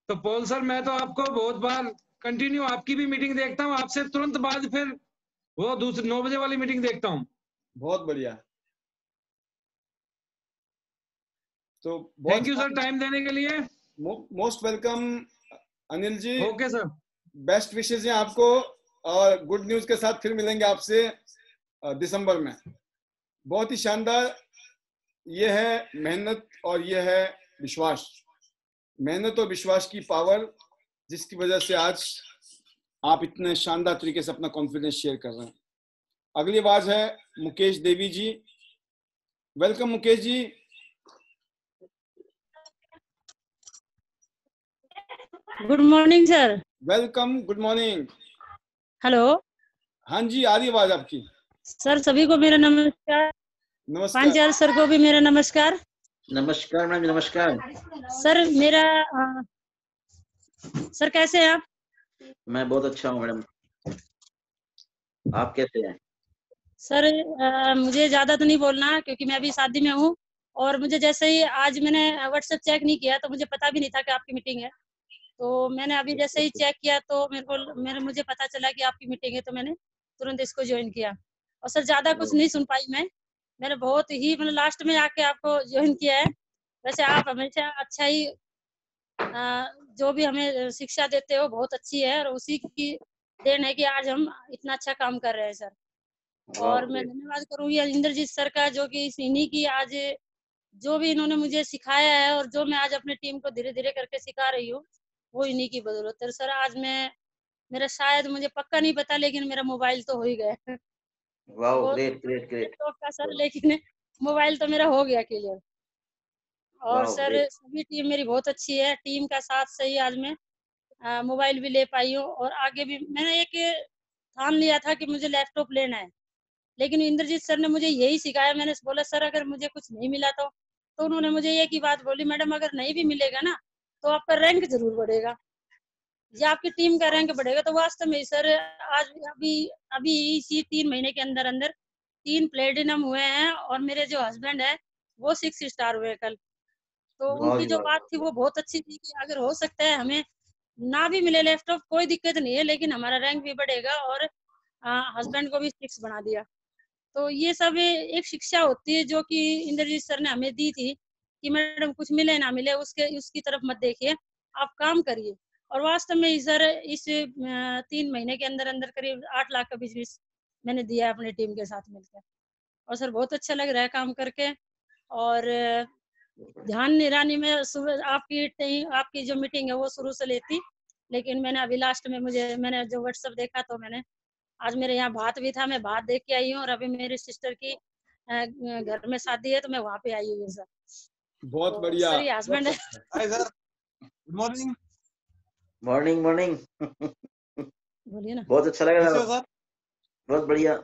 तो पॉल सर मैं तो आपको बहुत बार कंटिन्यू आपकी भी मीटिंग देखता हूँ, आपसे तुरंत बाद फिर वो दूसरी 9 बजे वाली मीटिंग देखता हूँ। बहुत बढ़िया। तो थैंक यू सर टाइम देने के लिए। Most welcome Anil ji. Okay sir. Best wishes हैं आपको, और गुड न्यूज के साथ फिर मिलेंगे आपसे दिसंबर में। बहुत ही शानदार। ये है मेहनत और ये है विश्वास। मेहनत और विश्वास की पावर, जिसकी वजह से आज आप इतने शानदार तरीके से अपना कॉन्फिडेंस शेयर कर रहे हैं। अगली आवाज है Mukesh Devi ji. Welcome Mukesh ji. Good morning sir. Welcome, good morning. Hello. हाँ जी, आ रही आवाज आपकी। सर सभी को मेरा नमस्कार। नमस्कार। पांचाल सर को भी मेरा नमस्कार। नमस्कार मैम, नमस्कार। सर मेरा सर कैसे हैं आप? मैं बहुत अच्छा हूँ मैडम, आप कैसे हैं? सर मुझे ज्यादा तो नहीं बोलना क्योंकि मैं अभी शादी में हूँ, और मुझे जैसे ही आज मैंने व्हाट्सएप चेक नहीं किया तो मुझे पता भी नहीं था कि आपकी मीटिंग है। तो मैंने अभी जैसे ही चेक किया तो मुझे पता चला कि आपकी मीटिंग है, तो मैंने तुरंत इसको ज्वाइन किया। और सर ज्यादा कुछ नहीं सुन पाई मैंने बहुत ही मतलब लास्ट में आके आपको ज्वाइन किया है। वैसे आप हमेशा अच्छा ही जो भी हमें शिक्षा देते हो बहुत अच्छी है, और उसी की देन है कि आज हम इतना अच्छा काम कर रहे हैं सर। और मैं धन्यवाद करूंगी इंद्रजीत सर का, जो कि इन्हीं की आज जो भी इन्होंने मुझे सिखाया है और जो मैं आज अपनी टीम को धीरे धीरे करके सिखा रही हूँ, वो इन्हीं की बदौलत है सर। आज मेरा शायद मुझे पक्का नहीं पता, लेकिन मेरा मोबाइल तो हो ही गया। वाओ, ग्रेट ग्रेट ग्रेट का सर, लेकिन मोबाइल तो मेरा हो गया क्लियर। और सर ग्रेट। सभी टीम मेरी बहुत अच्छी है, टीम का साथ सही आज मैं मोबाइल भी ले पाई हूँ। और आगे भी मैंने एक ठान लिया था कि मुझे लैपटॉप लेना है, लेकिन इंद्रजीत सर ने मुझे यही सिखाया। मैंने बोला सर अगर मुझे कुछ नहीं मिला तो उन्होंने मुझे एक ही बात बोली, मैडम अगर नहीं भी मिलेगा ना तो आपका रैंक जरूर बढ़ेगा, या आपकी टीम का रैंक बढ़ेगा। तो वास्तव में सर आज अभी इसी 3 महीने के अंदर अंदर 3 प्लेटिनम हुए हैं, और मेरे जो हस्बैंड है वो 6 स्टार हुए कल। तो उनकी जो बात थी वो बहुत अच्छी थी कि अगर हो सकता है हमें ना भी मिले लैपटॉप कोई दिक्कत नहीं है, लेकिन हमारा रैंक भी बढ़ेगा, और हस्बैंड को भी 6 बना दिया। तो ये सब एक शिक्षा होती है जो कि इंद्रजीत सर ने हमें दी थी कि मैडम कुछ मिले ना मिले उसकी तरफ मत देखिए, आप काम करिए। और वास्तव में सर इस 3 महीने के अंदर अंदर करीब 8 लाख का बिजनेस मैंने दिया है अपनी टीम के साथ मिलकर, और सर बहुत अच्छा लग रहा है काम करके। और ध्यान निरानी में सुबह आपकी जो मीटिंग है वो शुरू से लेती, लेकिन मैंने अभी लास्ट में मैंने जो व्हाट्सएप देखा तो मैंने आज मेरे यहाँ भात भी था, मैं भात देख के आई हूँ। और अभी मेरी सिस्टर की घर में शादी है तो मैं वहाँ पे आई हुई हूँ सर। बहुत तो बढ़िया सर ये हस्बैंड है। Hi sir, good morning. Morning morning. बोलिए ना। बहुत अच्छा लग रहा कैसे है हो सर? बहुत बढ़िया,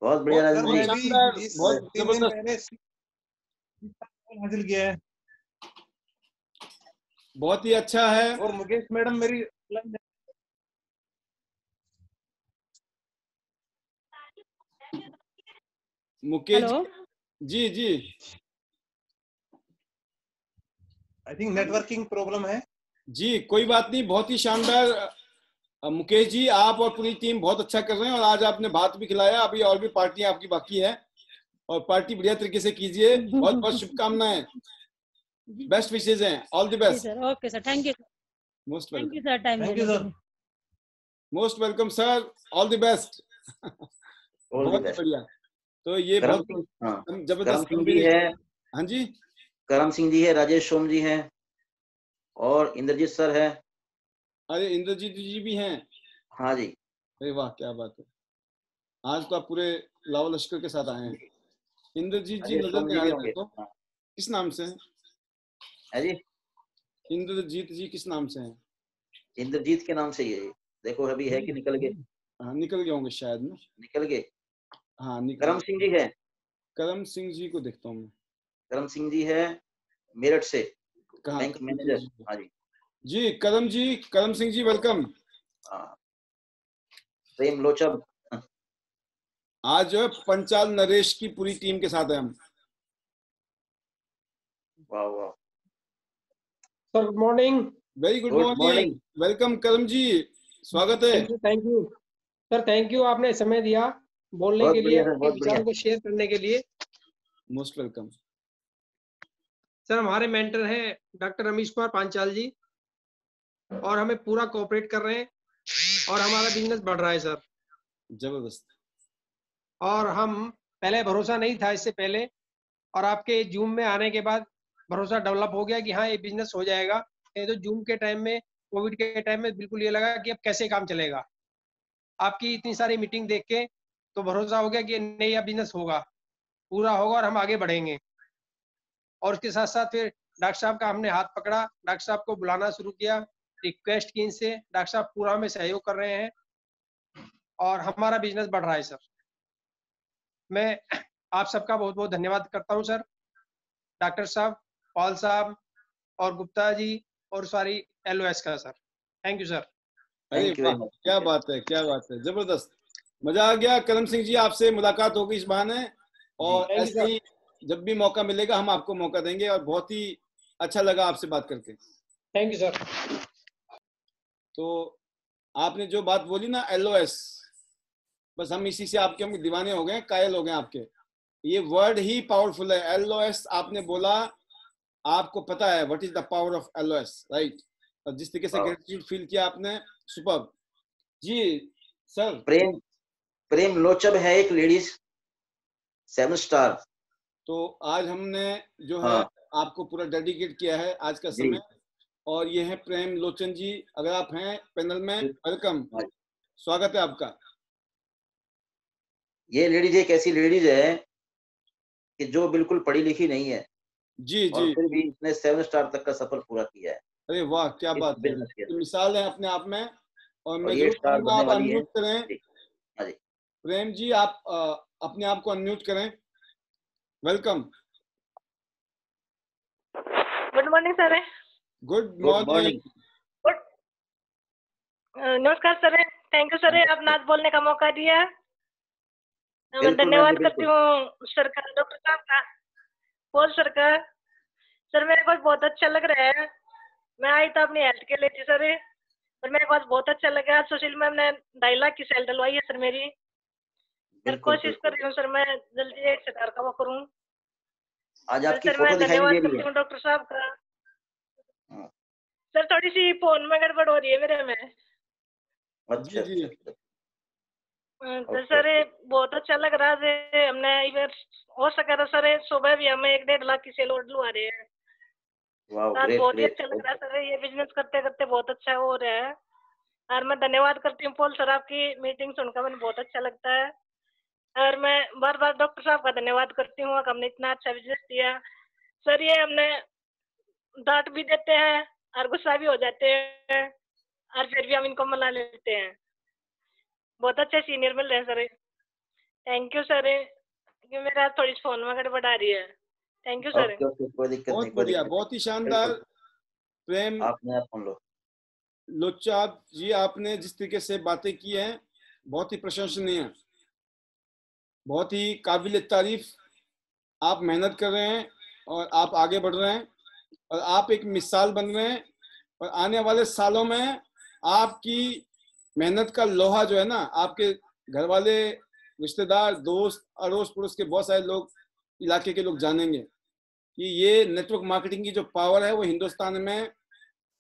बहुत बढ़िया सर राजन मैं जी। भी इस बहुत 3 दिन जबरदस्त, पहले हासिल किया है, बहुत ही अच्छा है। और मुकेश मैडम मेरी मुकेश हेलो, जी जी आई थिंक नेटवर्किंग प्रॉब्लम है। जी, कोई बात नहीं, बहुत ही शानदार। मुकेश जी आप और पूरी टीम बहुत अच्छा कर रहे हैं, और आज आपने भात भी खिलाया, अभी और भी पार्टी आपकी बाकी है, और पार्टी बढ़िया तरीके से कीजिए। बहुत बहुत शुभकामनाएं, बेस्ट विशेज हैं, all the best. Sir okay sir, thank you, most thank welcome. You sir time thank you देने के सर। लिए। Most welcome sir, all the best. All the बहुत ही बेस्ट। बढ़िया। तो ये करम बहुत सिंह, हाँ, करम जबरदस्त सिंह जी है, हाँ जी, करम सिंह जी है, राजेश सोम जी हैं, और इंद्रजीत सर है। अरे इंद्रजीत जी भी हैं। हाँ जी। अरे वाह क्या बात है, आज तो आप पूरे लावा लश्कर के साथ आए हैं। इंद्रजीत जी राजेश नजर सोम नहीं जी आ भी रहे होंगे। मेरे को, हाँ। किस नाम से हैं? है जी, इंद्रजीत जी किस नाम से हैं? इंद्रजीत के नाम से ये देखो अभी है कि निकल गए। हाँ निकल गए होंगे शायद ना। निकल गए। हाँ निकल। करम सिंह जी है, करम सिंह जी को देखता हूँ मैं। करम सिंह जी है मेरठ से, कहाँ? बैंक करम मैनेजर। सिंह जी। हाँ जी। जी करम सिंह जी वेलकम। हाँ, प्रेम लोचब। आज जो है पंचाल नरेश की पूरी टीम के साथ है हम। वाह वाह, sir good morning. Very good good morning, morning. Welcome करम जी, स्वागत है। Thank you sir, thank you, आपने समय दिया बोलने बहुत के लिए, बढ़िया सर, अपने बहुत बढ़िया। विचारों को शेयर करने के लिए। Most welcome. सर हमारे मेंटर हैं डॉक्टर रमेश कुमार पांचाल जी, और हमें पूरा कोऑपरेट कर रहे हैं, और हमारा बिजनेस बढ़ रहा है सर। जबरदस्त। और हम पहले भरोसा नहीं था इससे पहले, और आपके जूम में आने के बाद भरोसा डेवलप हो गया कि हाँ ये बिजनेस हो जाएगा। ये तो जूम के टाइम में, कोविड के टाइम में बिल्कुल ये लगा कि अब कैसे काम चलेगा। आपकी इतनी सारी मीटिंग देख के तो भरोसा हो गया कि नहीं अब बिजनेस होगा, पूरा होगा और हम आगे बढ़ेंगे। और उसके साथ साथ फिर डॉक्टर साहब का हमने हाथ पकड़ा, डॉक्टर साहब को बुलाना शुरू किया, रिक्वेस्ट की इनसे, डॉक्टर साहब पूरा हमें सहयोग कर रहे हैं, और हमारा बिजनेस बढ़ रहा है सर। मैं आप सबका बहुत बहुत धन्यवाद करता हूं सर, डॉक्टर साहब, पॉल साहब और गुप्ता जी और सारी LOS का सर। Thank you sir. अरे थैंक यू वाह वेरी मच। क्या बात है, क्या बात है, जबरदस्त, मजा आ गया। करम सिंह जी आपसे मुलाकात होगी इस बहाने, और Thank you, ऐसे ही जब भी मौका मिलेगा हम आपको मौका देंगे, और बहुत ही अच्छा लगा आपसे बात करके। Thank you sir. तो आपने जो बात बोली ना LOS, बस हम इसी से आपके हम दीवाने हो गए, कायल हो गए आपके। ये वर्ड ही पावरफुल है। LOS आपने बोला, आपको पता है what is the power of LOS, right? और जिस तरीके से ग्रेटिट्यूड फील किया आपने, सुपर्ब जी सर। प्रेम लोचब है एक लेडीज 7 स्टार। तो आज हमने जो है आपको पूरा डेडिकेट किया है आज का समय, और ये है प्रेम लोचन जी। अगर आप हैं पैनल में, वेलकम, स्वागत है आपका। ये लेडीज एक ऐसी लेडीज है कि जो बिल्कुल पढ़ी लिखी नहीं है जी और जी, फिर भी इसने 7 स्टार तक का सफर पूरा किया है। अरे वाह, क्या बात है, मिसाल है अपने आप में। और मैं ये जरूर स्टार कहूंगा बनने आप वाली है। अनम्यूट करें। हाँ जी, प्रेम जी आप अपने आप को अनम्यूट करें, welcome. Good morning sir. Good morning. नमस्कार सर, थैंक यू सर, आपने आज बोलने का मौका दिया। मैं धन्यवाद करती हूँ सर का, डॉक्टर साहब का, पॉल सर का। सर मेरे को बहुत अच्छा लग रहा है। मैं आई तो अपनी हेल्थ के लिए थी सर, और मेरे को बहुत अच्छा लगा। सुशील मैम ने 2.5 लाख की सेल डलवाई है सर मेरी। सर कोशिश कर रही हूँ सर, मैं जल्दी 1 हजार का वो करूँ। आज आपकी सर मैं धन्यवाद करती हूँ डॉक्टर साहब का। सर थोड़ी सी फोन में गड़बड़ हो रही है मेरे में। अच्छा जी। तो सर बहुत अच्छा लग रहा है। हमने इधर हो सका था सर, सुबह भी हमें 1-1.5 लाख की सेल डलवा रहे हैं। बहुत ही अच्छा लग रहा है सर, ये बिजनेस करते करते बहुत अच्छा हो रहा है। और मैं धन्यवाद करती हूँ पॉल सर, आपकी मीटिंग सुनकर मैंने बहुत अच्छा लगता है। और मैं बार बार डॉक्टर साहब का धन्यवाद करती हूँ, हमने इतना अच्छा बिजनेस दिया सर। ये हमने डांट भी देते हैं और गुस्सा भी हो जाते हैं, और फिर भी हम इनको मना लेते हैं। बहुत अच्छे सीनियर मिल रहे हैं सर, थैंक यू सर। मेरा थोड़ी फोन में गड़बड़ आ रही है। Thank you sir. कोई दिक्कत नहीं, बहुत बढ़िया, बहुत ही शानदार। प्रेम आपने आप सुन लो लोचा जी, आपने जिस तरीके से बातें की हैं बहुत ही प्रशंसनीय है, बहुत ही काबिल तारीफ। आप मेहनत कर रहे हैं और आप आगे बढ़ रहे हैं, और आप एक मिसाल बन रहे हैं। और आने वाले सालों में आपकी मेहनत का लोहा जो है ना, आपके घर वाले, रिश्तेदार, दोस्त, अड़ोस पड़ोस के बहुत सारे लोग, इलाके के लोग जानेंगे कि ये नेटवर्क मार्केटिंग की जो पावर है वो हिंदुस्तान में,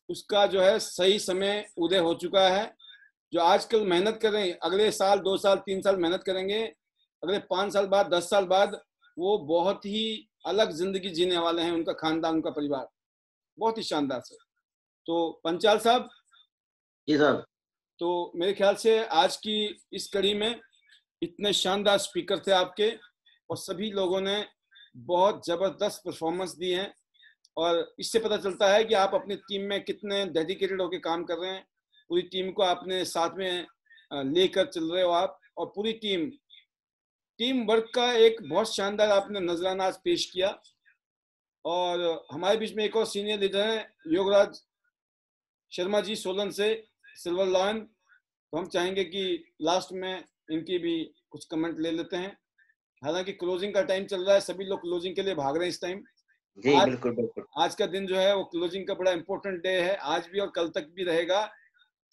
उसका जो है सही समय उदय हो चुका है। जो आजकल मेहनत कर रहे हैं, अगले साल 2 साल 3 साल मेहनत करेंगे, अगले 5 साल बाद 10 साल बाद वो बहुत ही अलग जिंदगी जीने वाले हैं, उनका खानदान, उनका परिवार। बहुत ही शानदार सर। तो पंचाल साहब जी साहब, तो मेरे ख्याल से आज की इस कड़ी में इतने शानदार स्पीकर थे आपके, और सभी लोगों ने बहुत जबरदस्त परफॉर्मेंस दी है। और इससे पता चलता है कि आप अपनी टीम में कितने डेडिकेटेड होकर काम कर रहे हैं। पूरी टीम को आपने साथ में लेकर चल रहे हो आप, और पूरी टीम वर्क का एक बहुत शानदार आपने नजराना आज पेश किया। और हमारे बीच में एक और सीनियर लीडर हैं, योगराज शर्मा जी सोलन से, सिल्वर लायन। तो हम चाहेंगे कि लास्ट में इनकी भी कुछ कमेंट ले लेते हैं। हालांकि क्लोजिंग का टाइम चल रहा है, सभी लोग क्लोजिंग के लिए भाग रहे हैं इस टाइम। जी बिल्कुल बिल्कुल। आज का दिन जो है वो क्लोजिंग का बड़ा इंपॉर्टेंट डे है, आज भी और कल तक भी रहेगा।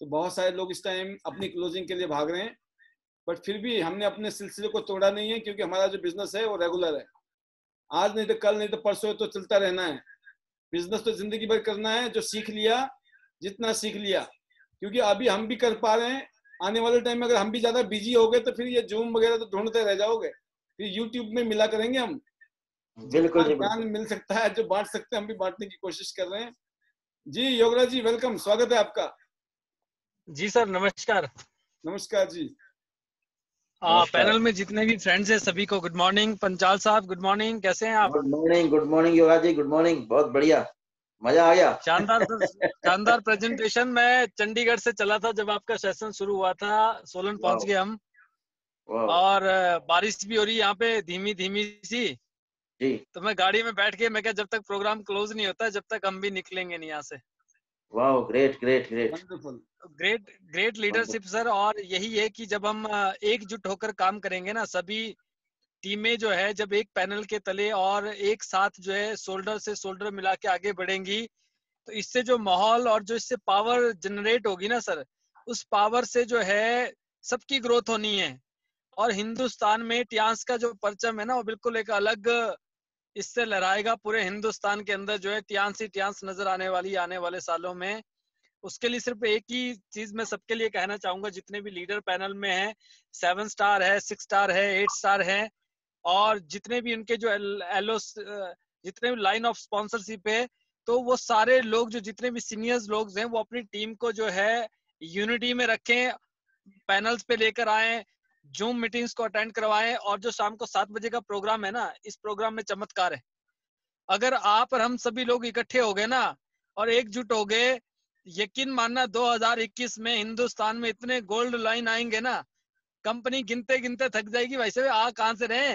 तो बहुत सारे लोग इस टाइम अपनी क्लोजिंग के लिए भाग रहे हैं, बट फिर भी हमने अपने सिलसिले को तोड़ा नहीं है, क्योंकि हमारा जो बिजनेस है वो रेगुलर है। आज नहीं तो कल, नहीं तो परसों, तो चलता रहना है। बिजनेस तो जिंदगी भर करना है। जो सीख लिया, जितना सीख लिया, क्योंकि अभी हम भी कर पा रहे हैं। आने वाले टाइम में अगर हम भी ज्यादा बिजी हो गए तो फिर ये जूम वगैरह तो ढूंढते रह जाओगे, फिर यूट्यूब में मिला करेंगे हम। बिल्कुल ज्ञान मिल सकता है, जो बांट सकते हैं हम भी बांटने की कोशिश कर रहे हैं। जी योगराज जी, वेलकम, स्वागत है आपका। जी सर, नमस्कार। नमस्कार जी। पैनल में जितने भी फ्रेंड्स हैं सभी को गुड मॉर्निंग। पंचाल साहब गुड मॉर्निंग, कैसे हैं आप? गुड मॉर्निंग योगराज जी, गुड मॉर्निंग। बहुत बढ़िया, मजा आ गया। शानदार शानदार प्रेजेंटेशन। मैं चंडीगढ़ से चला था जब आपका सेशन शुरू हुआ था, सोलन पहुंच गए हम, और बारिश भी हो रही है यहाँ पे धीमी धीमी सी जी। तो मैं गाड़ी में बैठ के, मैं क्या, जब तक प्रोग्राम क्लोज नहीं होता जब तक हम भी निकलेंगे नहीं यहाँ से। Wow, great great great, great great leadership sir. और यही है कि जब हम एकजुट होकर काम करेंगे ना, सभी टीमें जो है जब एक पैनल के तले और एक साथ जो है शोल्डर से शोल्डर मिला के आगे बढ़ेंगी, तो इससे जो माहौल और जो इससे पावर जनरेट होगी ना सर, उस पावर से जो है सबकी ग्रोथ होनी है। और हिंदुस्तान में टियांस का जो परचम है ना वो बिल्कुल एक अलग इससे लहराएगा। पूरे हिंदुस्तान के अंदर जो है टियांस ही टियांस नजर आने वाली आने वाले सालों में। उसके लिए सिर्फ एक ही चीज मैं सबके लिए कहना चाहूंगा, जितने भी लीडर पैनल में हैं, 7 स्टार है, 6 स्टार है, 8 स्टार है, और जितने भी उनके जो एलओ जितने भी लाइन ऑफ स्पॉन्सरशिप है, तो वो सारे लोग जो जितने भी सीनियर्स लोग हैं वो अपनी टीम को जो है यूनिटी में रखें, पैनल्स पे लेकर आए, जूम मीटिंग्स को अटेंड करवाएं। और जो शाम को 7 बजे का प्रोग्राम है ना, इस प्रोग्राम में चमत्कार है। अगर आप और हम सभी लोग इकट्ठे हो गए ना और एकजुट हो गए, यकीन मानना 2021 में हिंदुस्तान में इतने गोल्ड लाइन आएंगे ना, कंपनी गिनते गिनते थक जाएगी। वैसे आ कहां से रहे,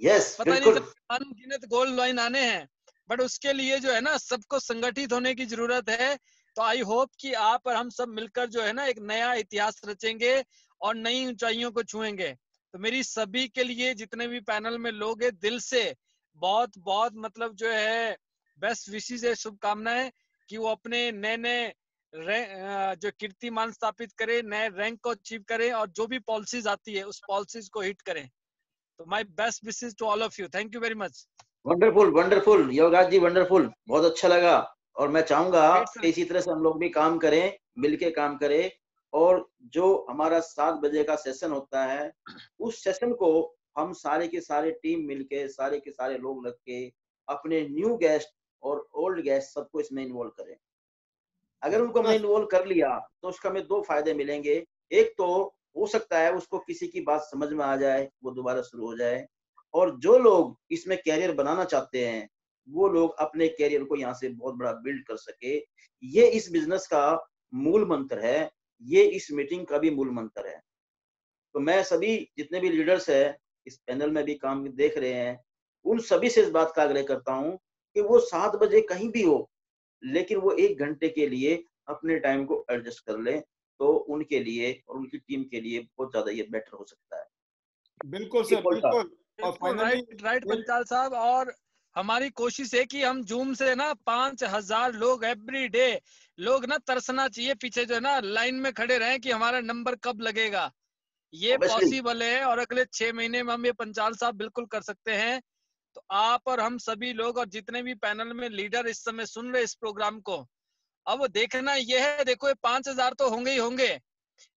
पता नहीं चलता, अनगिनत गोल्ड लाइन आने हैं। बट उसके लिए जो है ना सबको संगठित होने की जरूरत है। तो आई होप कि आप और हम सब मिलकर जो है ना एक नया इतिहास रचेंगे और नई ऊंचाइयों को छुएंगे। तो मेरी सभी के लिए जितने भी पैनल में लोग हैं, दिल से बहुत बहुत मतलब जो है बेस्ट विशेष है, शुभकामनाएं कि वो अपने नए नए जो कीर्तिमान स्थापित करे, नए रैंक को अचीव करें, और जो भी पॉलिसीज आती है उस पॉलिसीज को हिट करें। तो my best wishes to all of you. Thank you very much. Wonderful wonderful Yograj ji, wonderful, बहुत अच्छा लगा। और मैं चाहूंगा कि इसी तरह से हम लोग भी काम करें, मिलके काम करें। और जो हमारा 7 बजे का सेशन होता है, उस सेशन को हम सारे के सारे टीम मिलके, सारे के सारे लोग लग के अपने न्यू गेस्ट और ओल्ड गेस्ट सबको इसमें इन्वॉल्व करें। अगर उनको हमने इन्वॉल्व कर लिया तो उसका हमें 2 फायदे मिलेंगे। एक तो हो सकता है उसको किसी की बात समझ में आ जाए, वो दोबारा शुरू हो जाए। और जो लोग इसमें कैरियर बनाना चाहते हैं, वो लोग अपने कैरियर को यहाँ से बहुत बड़ा बिल्ड कर सके। ये इस बिजनेस का मूल मंत्र है, ये इस मीटिंग का भी मूल मंत्र है। तो मैं सभी जितने भी लीडर्स हैं, इस पैनल में भी काम देख रहे हैं, उन सभी से इस बात का आग्रह करता हूँ कि वो 7 बजे कहीं भी हो, लेकिन वो 1 घंटे के लिए अपने टाइम को एडजस्ट कर लें, तो उनके लिए और उनकी टीम के लिए बहुत ज्यादा ये बेटर हो सकता है। बिल्कुल सर, बिल्कुल। राइट पंचाल साहब, और हमारी कोशिश है कि हम जूम से ना 5000 लोग एवरी डे, लोग ना तरसना चाहिए पीछे जो है ना लाइन में खड़े रहे कि हमारा नंबर कब लगेगा। ये पॉसिबल है और अगले 6 महीने में हम ये पंचाल साहब बिल्कुल कर सकते हैं। तो आप और हम सभी लोग और जितने भी पैनल में लीडर इस समय सुन रहे इस प्रोग्राम को, अब देखना ये है, देखो ये 5000 तो होंगे ही होंगे,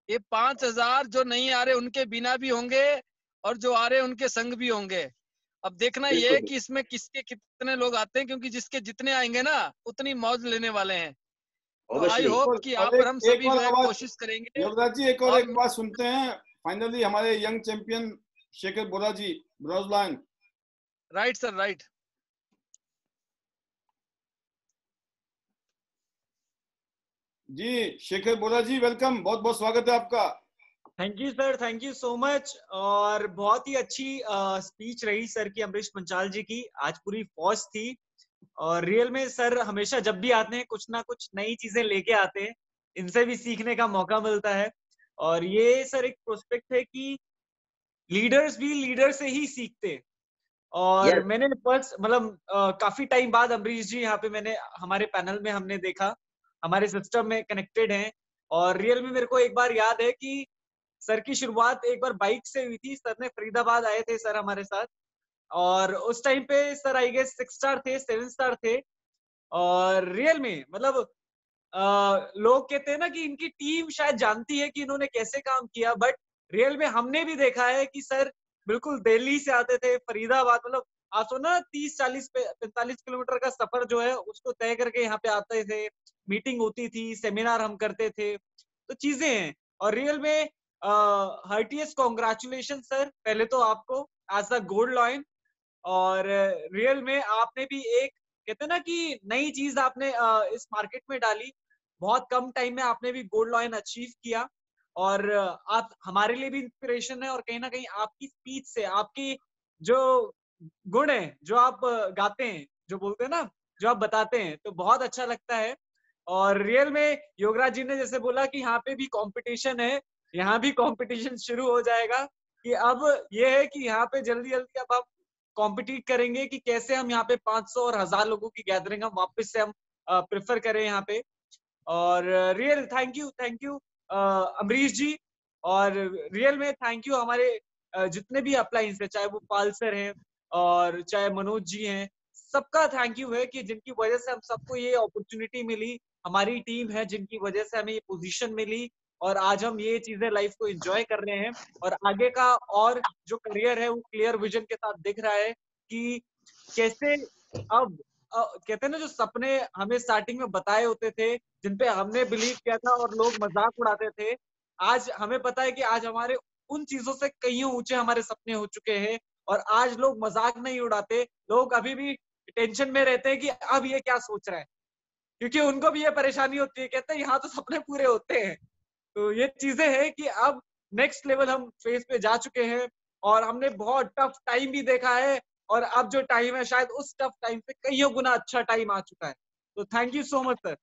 ये 5000 जो नहीं आ रहे उनके बिना भी होंगे और जो आ रहे उनके संग भी होंगे। अब देखना ये है कि इसमें किसके कितने लोग आते हैं, क्योंकि जिसके जितने आएंगे ना उतनी मौज लेने वाले हैं। तो आई होप कि आप और हम सभी जो है कोशिश करेंगे। योगराज जी एक और एक बात सुनते हैं फाइनली हमारे young champion Shekhar Bora ji, bronze lion. Right sir, right. जी शेखर बोरा जी, वेलकम, बहुत बहुत स्वागत है आपका। Thank you sir, thank you so much. और बहुत ही अच्छी स्पीच रही सर की, अमरीश पंचाल जी की। आज पूरी फौज थी और रियल में सर हमेशा जब भी आते हैं कुछ ना कुछ नई चीजें लेके आते हैं, इनसे भी सीखने का मौका मिलता है। और ये सर एक प्रोस्पेक्ट है कि लीडर्स भी लीडर से ही सीखते। और मैंने मतलब काफी टाइम बाद अमरीश जी यहाँ पे मैंने हमारे पैनल में हमने देखा, हमारे सिस्टम में कनेक्टेड हैं। और रियल में मेरे को एक बार याद है कि सर की शुरुआत एक बार बाइक से हुई थी। सर ने फरीदाबाद आए थे सर हमारे साथ, और उस टाइम पे सर आई गेस 6 स्टार थे, 7 स्टार थे। और रियल में मतलब लोग कहते हैं ना कि इनकी टीम शायद जानती है कि इन्होंने कैसे काम किया, बट रियल में हमने भी देखा है कि सर बिल्कुल दिल्ली से आते थे, फरीदाबाद, मतलब आप सुनो ना 30-40-45 किलोमीटर का सफर जो है उसको तय करके यहाँ पे आते थे, मीटिंग होती थी, सेमिनार हम करते थे, तो चीजें हैं। और रियल में हार्टिएस्ट कॉन्ग्रेचुलेशन सर, पहले तो आपको एज अ गोल्ड लायन। और रियल में आपने भी एक कहते हैं ना कि नई चीज आपने इस मार्केट में डाली, बहुत कम टाइम में आपने भी गोल्ड लायन अचीव किया। और आप हमारे लिए भी इंस्पिरेशन है। और कहीं ना कहीं आपकी स्पीच से, आपकी जो गुण है, जो आप गाते हैं, जो बोलते हैं ना, जो आप बताते हैं, तो बहुत अच्छा लगता है। और रियल में योगराज जी ने जैसे बोला कि यहाँ पे भी कंपटीशन है, यहाँ भी कंपटीशन शुरू हो जाएगा। कि अब ये है कि यहाँ पे जल्दी जल्दी अब हम कॉम्पिटिट करेंगे कि कैसे हम यहाँ पे 500 और 1000 लोगों की गैदरिंग हम वापस से हम प्रेफर करें यहाँ पे। और रियल थैंक यू अमरीश जी। और रियल में थैंक यू हमारे जितने भी अप्लाइंस है, चाहे वो पाल सर हैं और चाहे मनोज जी हैं, सबका थैंक यू है कि जिनकी वजह से हम सबको ये अपॉर्चुनिटी मिली। हमारी टीम है जिनकी वजह से हमें ये पोजीशन मिली और आज हम ये चीजें लाइफ को एंजॉय कर रहे हैं और आगे का और जो करियर है वो क्लियर विजन के साथ दिख रहा है कि कैसे अब कहते हैं ना, जो सपने हमें स्टार्टिंग में बताए होते थे, जिन पे हमने बिलीव किया था और लोग मजाक उड़ाते थे, आज हमें पता है कि आज हमारे उन चीजों से कईयों ऊंचे हमारे सपने हो चुके हैं और आज लोग मजाक नहीं उड़ाते, लोग अभी भी टेंशन में रहते हैं कि अब ये क्या सोच रहा है, क्योंकि उनको भी ये परेशानी होती है, कहते हैं यहाँ तो सपने पूरे होते हैं। तो ये चीजें हैं कि अब नेक्स्ट लेवल हम फेज पे जा चुके हैं और हमने बहुत टफ टाइम भी देखा है और अब जो टाइम है शायद उस टफ टाइम से कईयों गुना अच्छा टाइम आ चुका है। तो thank you so much sir.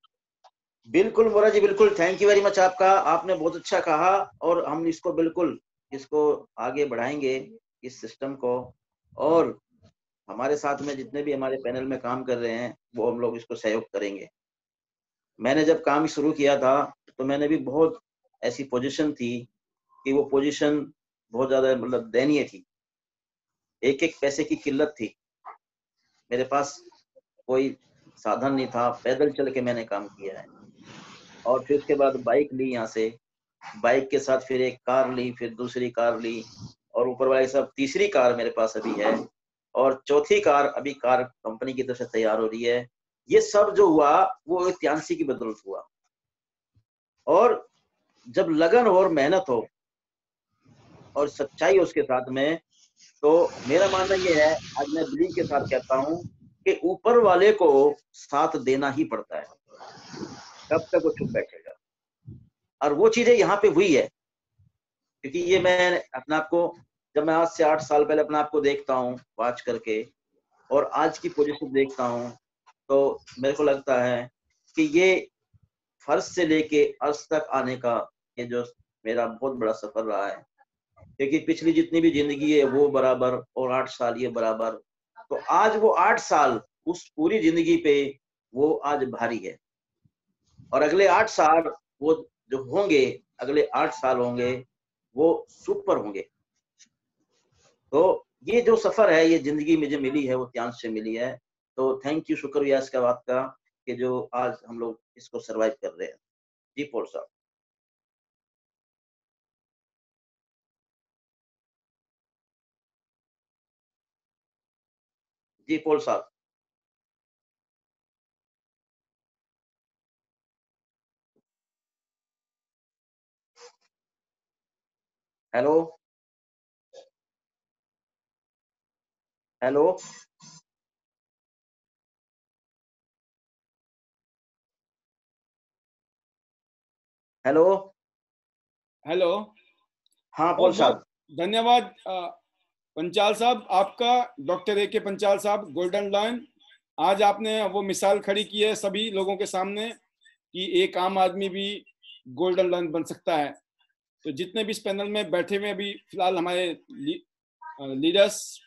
बिल्कुल मोरा जी, बिल्कुल थैंक यू वेरी मच आपका, आपने बहुत अच्छा कहा और हम इसको बिल्कुल इसको आगे बढ़ाएंगे इस सिस्टम को, और हमारे साथ में जितने भी हमारे पैनल में काम कर रहे हैं वो हम लोग इसको सहयोग करेंगे। मैंने जब काम शुरू किया था तो मैंने भी बहुत ऐसी पोजीशन थी कि वो पोजीशन बहुत ज्यादा मतलब दयनीय थी, एक एक पैसे की किल्लत थी, मेरे पास कोई साधन नहीं था, पैदल चल के मैंने काम किया है और फिर उसके बाद बाइक ली, यहाँ से बाइक के साथ फिर एक कार ली, फिर दूसरी कार ली और ऊपर वाले सब तीसरी कार मेरे पास अभी है और चौथी कार अभी कार कंपनी की तरफ से तैयार हो रही है। ये सब जो हुआ वो त्यानसी की बदौलत हुआ, और जब लगन हो और मेहनत हो और सच्चाई उसके साथ में, तो मेरा मानना ये है, आज मैं बिलीव के साथ कहता हूँ कि ऊपर वाले को साथ देना ही पड़ता है, कब तक वो चुप बैठेगा। और वो चीजें यहाँ पे हुई है, क्योंकि ये मैं अपने आप को, जब मैं आज से 8 साल पहले अपने आप को देखता हूँ वॉच करके और आज की पोजीशन देखता हूँ, तो मेरे को लगता है कि ये फर्श से लेके अर्श तक आने का ये जो मेरा बहुत बड़ा सफर रहा है, क्योंकि पिछली जितनी भी जिंदगी है वो बराबर और 8 साल ये बराबर, तो आज वो 8 साल उस पूरी जिंदगी पे वो आज भारी है और अगले 8 साल वो जो होंगे, अगले 8 साल होंगे वो सुपर होंगे। तो ये जो सफर है, ये जिंदगी में जो मिली है वो त्यांश से मिली है। तो थैंक यू, शुक्रिया इसका बात का कि जो आज हम लोग इसको सरवाइव कर रहे हैं। जी पॉल साहब। जी पॉल साहब। Hello hello hello hello. हाँ पॉल साहब। धन्यवाद पंचाल साहब आपका, डॉक्टर ए.के. पंचाल साहब, गोल्डन लाइन। आज आपने वो मिसाल खड़ी की है सभी लोगों के सामने कि एक आम आदमी भी गोल्डन लाइन बन सकता है। तो जितने भी इस पैनल में बैठे हुए अभी फिलहाल हमारे लीडर्स,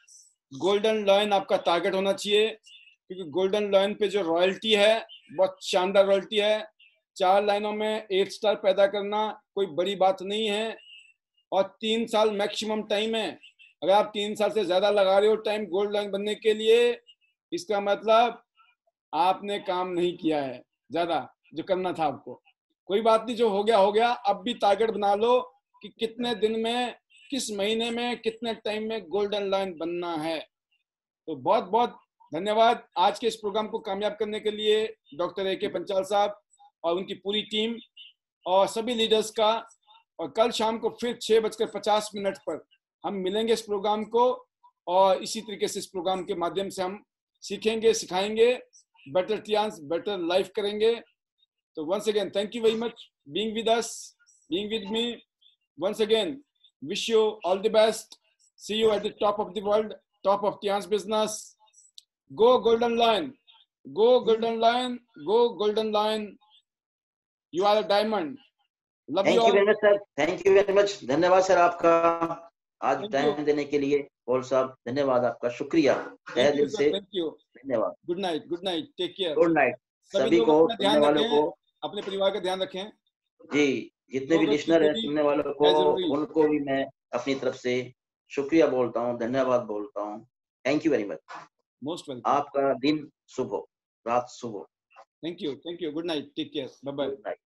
गोल्डन लाइन आपका टारगेट होना चाहिए, क्योंकि गोल्डन लाइन पे जो रॉयल्टी है बहुत शानदार रॉयल्टी है। 4 लाइनों में 8 स्टार पैदा करना कोई बड़ी बात नहीं है और 3 साल मैक्सिमम टाइम है। अगर आप 3 साल से ज्यादा लगा रहे हो टाइम गोल्ड लाइन बनने के लिए, इसका मतलब आपने काम नहीं किया है ज्यादा जो करना था आपको। कोई बात नहीं, जो हो गया हो गया। अब भी टारगेट बना लो कि कितने दिन में, किस महीने में, कितने टाइम में गोल्डन लाइन बनना है। तो बहुत बहुत धन्यवाद आज के इस प्रोग्राम को कामयाब करने के लिए डॉक्टर ए.के. पंचाल साहब और उनकी पूरी टीम और सभी लीडर्स का। और कल शाम को फिर 6:50 पर हम मिलेंगे इस प्रोग्राम को और इसी तरीके से इस प्रोग्राम के माध्यम से हम सीखेंगे, सिखाएंगे, बेटर टियांस, बेटर लाइफ करेंगे। तो once again, thank you very much being with us, being with me. Once again, wish you all the best. See you at the top of the world, top of Tian's business. Go Golden Lion, go Golden Lion, go Golden Lion. You are a diamond. Love you all. Thank you very much sir. Thank you very much. धन्यवाद sir आपका आज time देने के लिए। Paul साहब धन्यवाद आपका, शुक्रिया तहे दिल से। Thank you. धन्यवाद। Good night, good night, take care. Good night सभी को, सुनने वालों को। अपने परिवार का ध्यान रखें। जी जितने भी लिसनर हैं सुनने वालों को, उनको भी मैं अपनी तरफ से शुक्रिया बोलता हूँ, धन्यवाद बोलता हूँ। Thank you very much. Most welcome. आपका दिन शुभ हो, रात शुभ हो। Thank you, good night, take care, bye bye.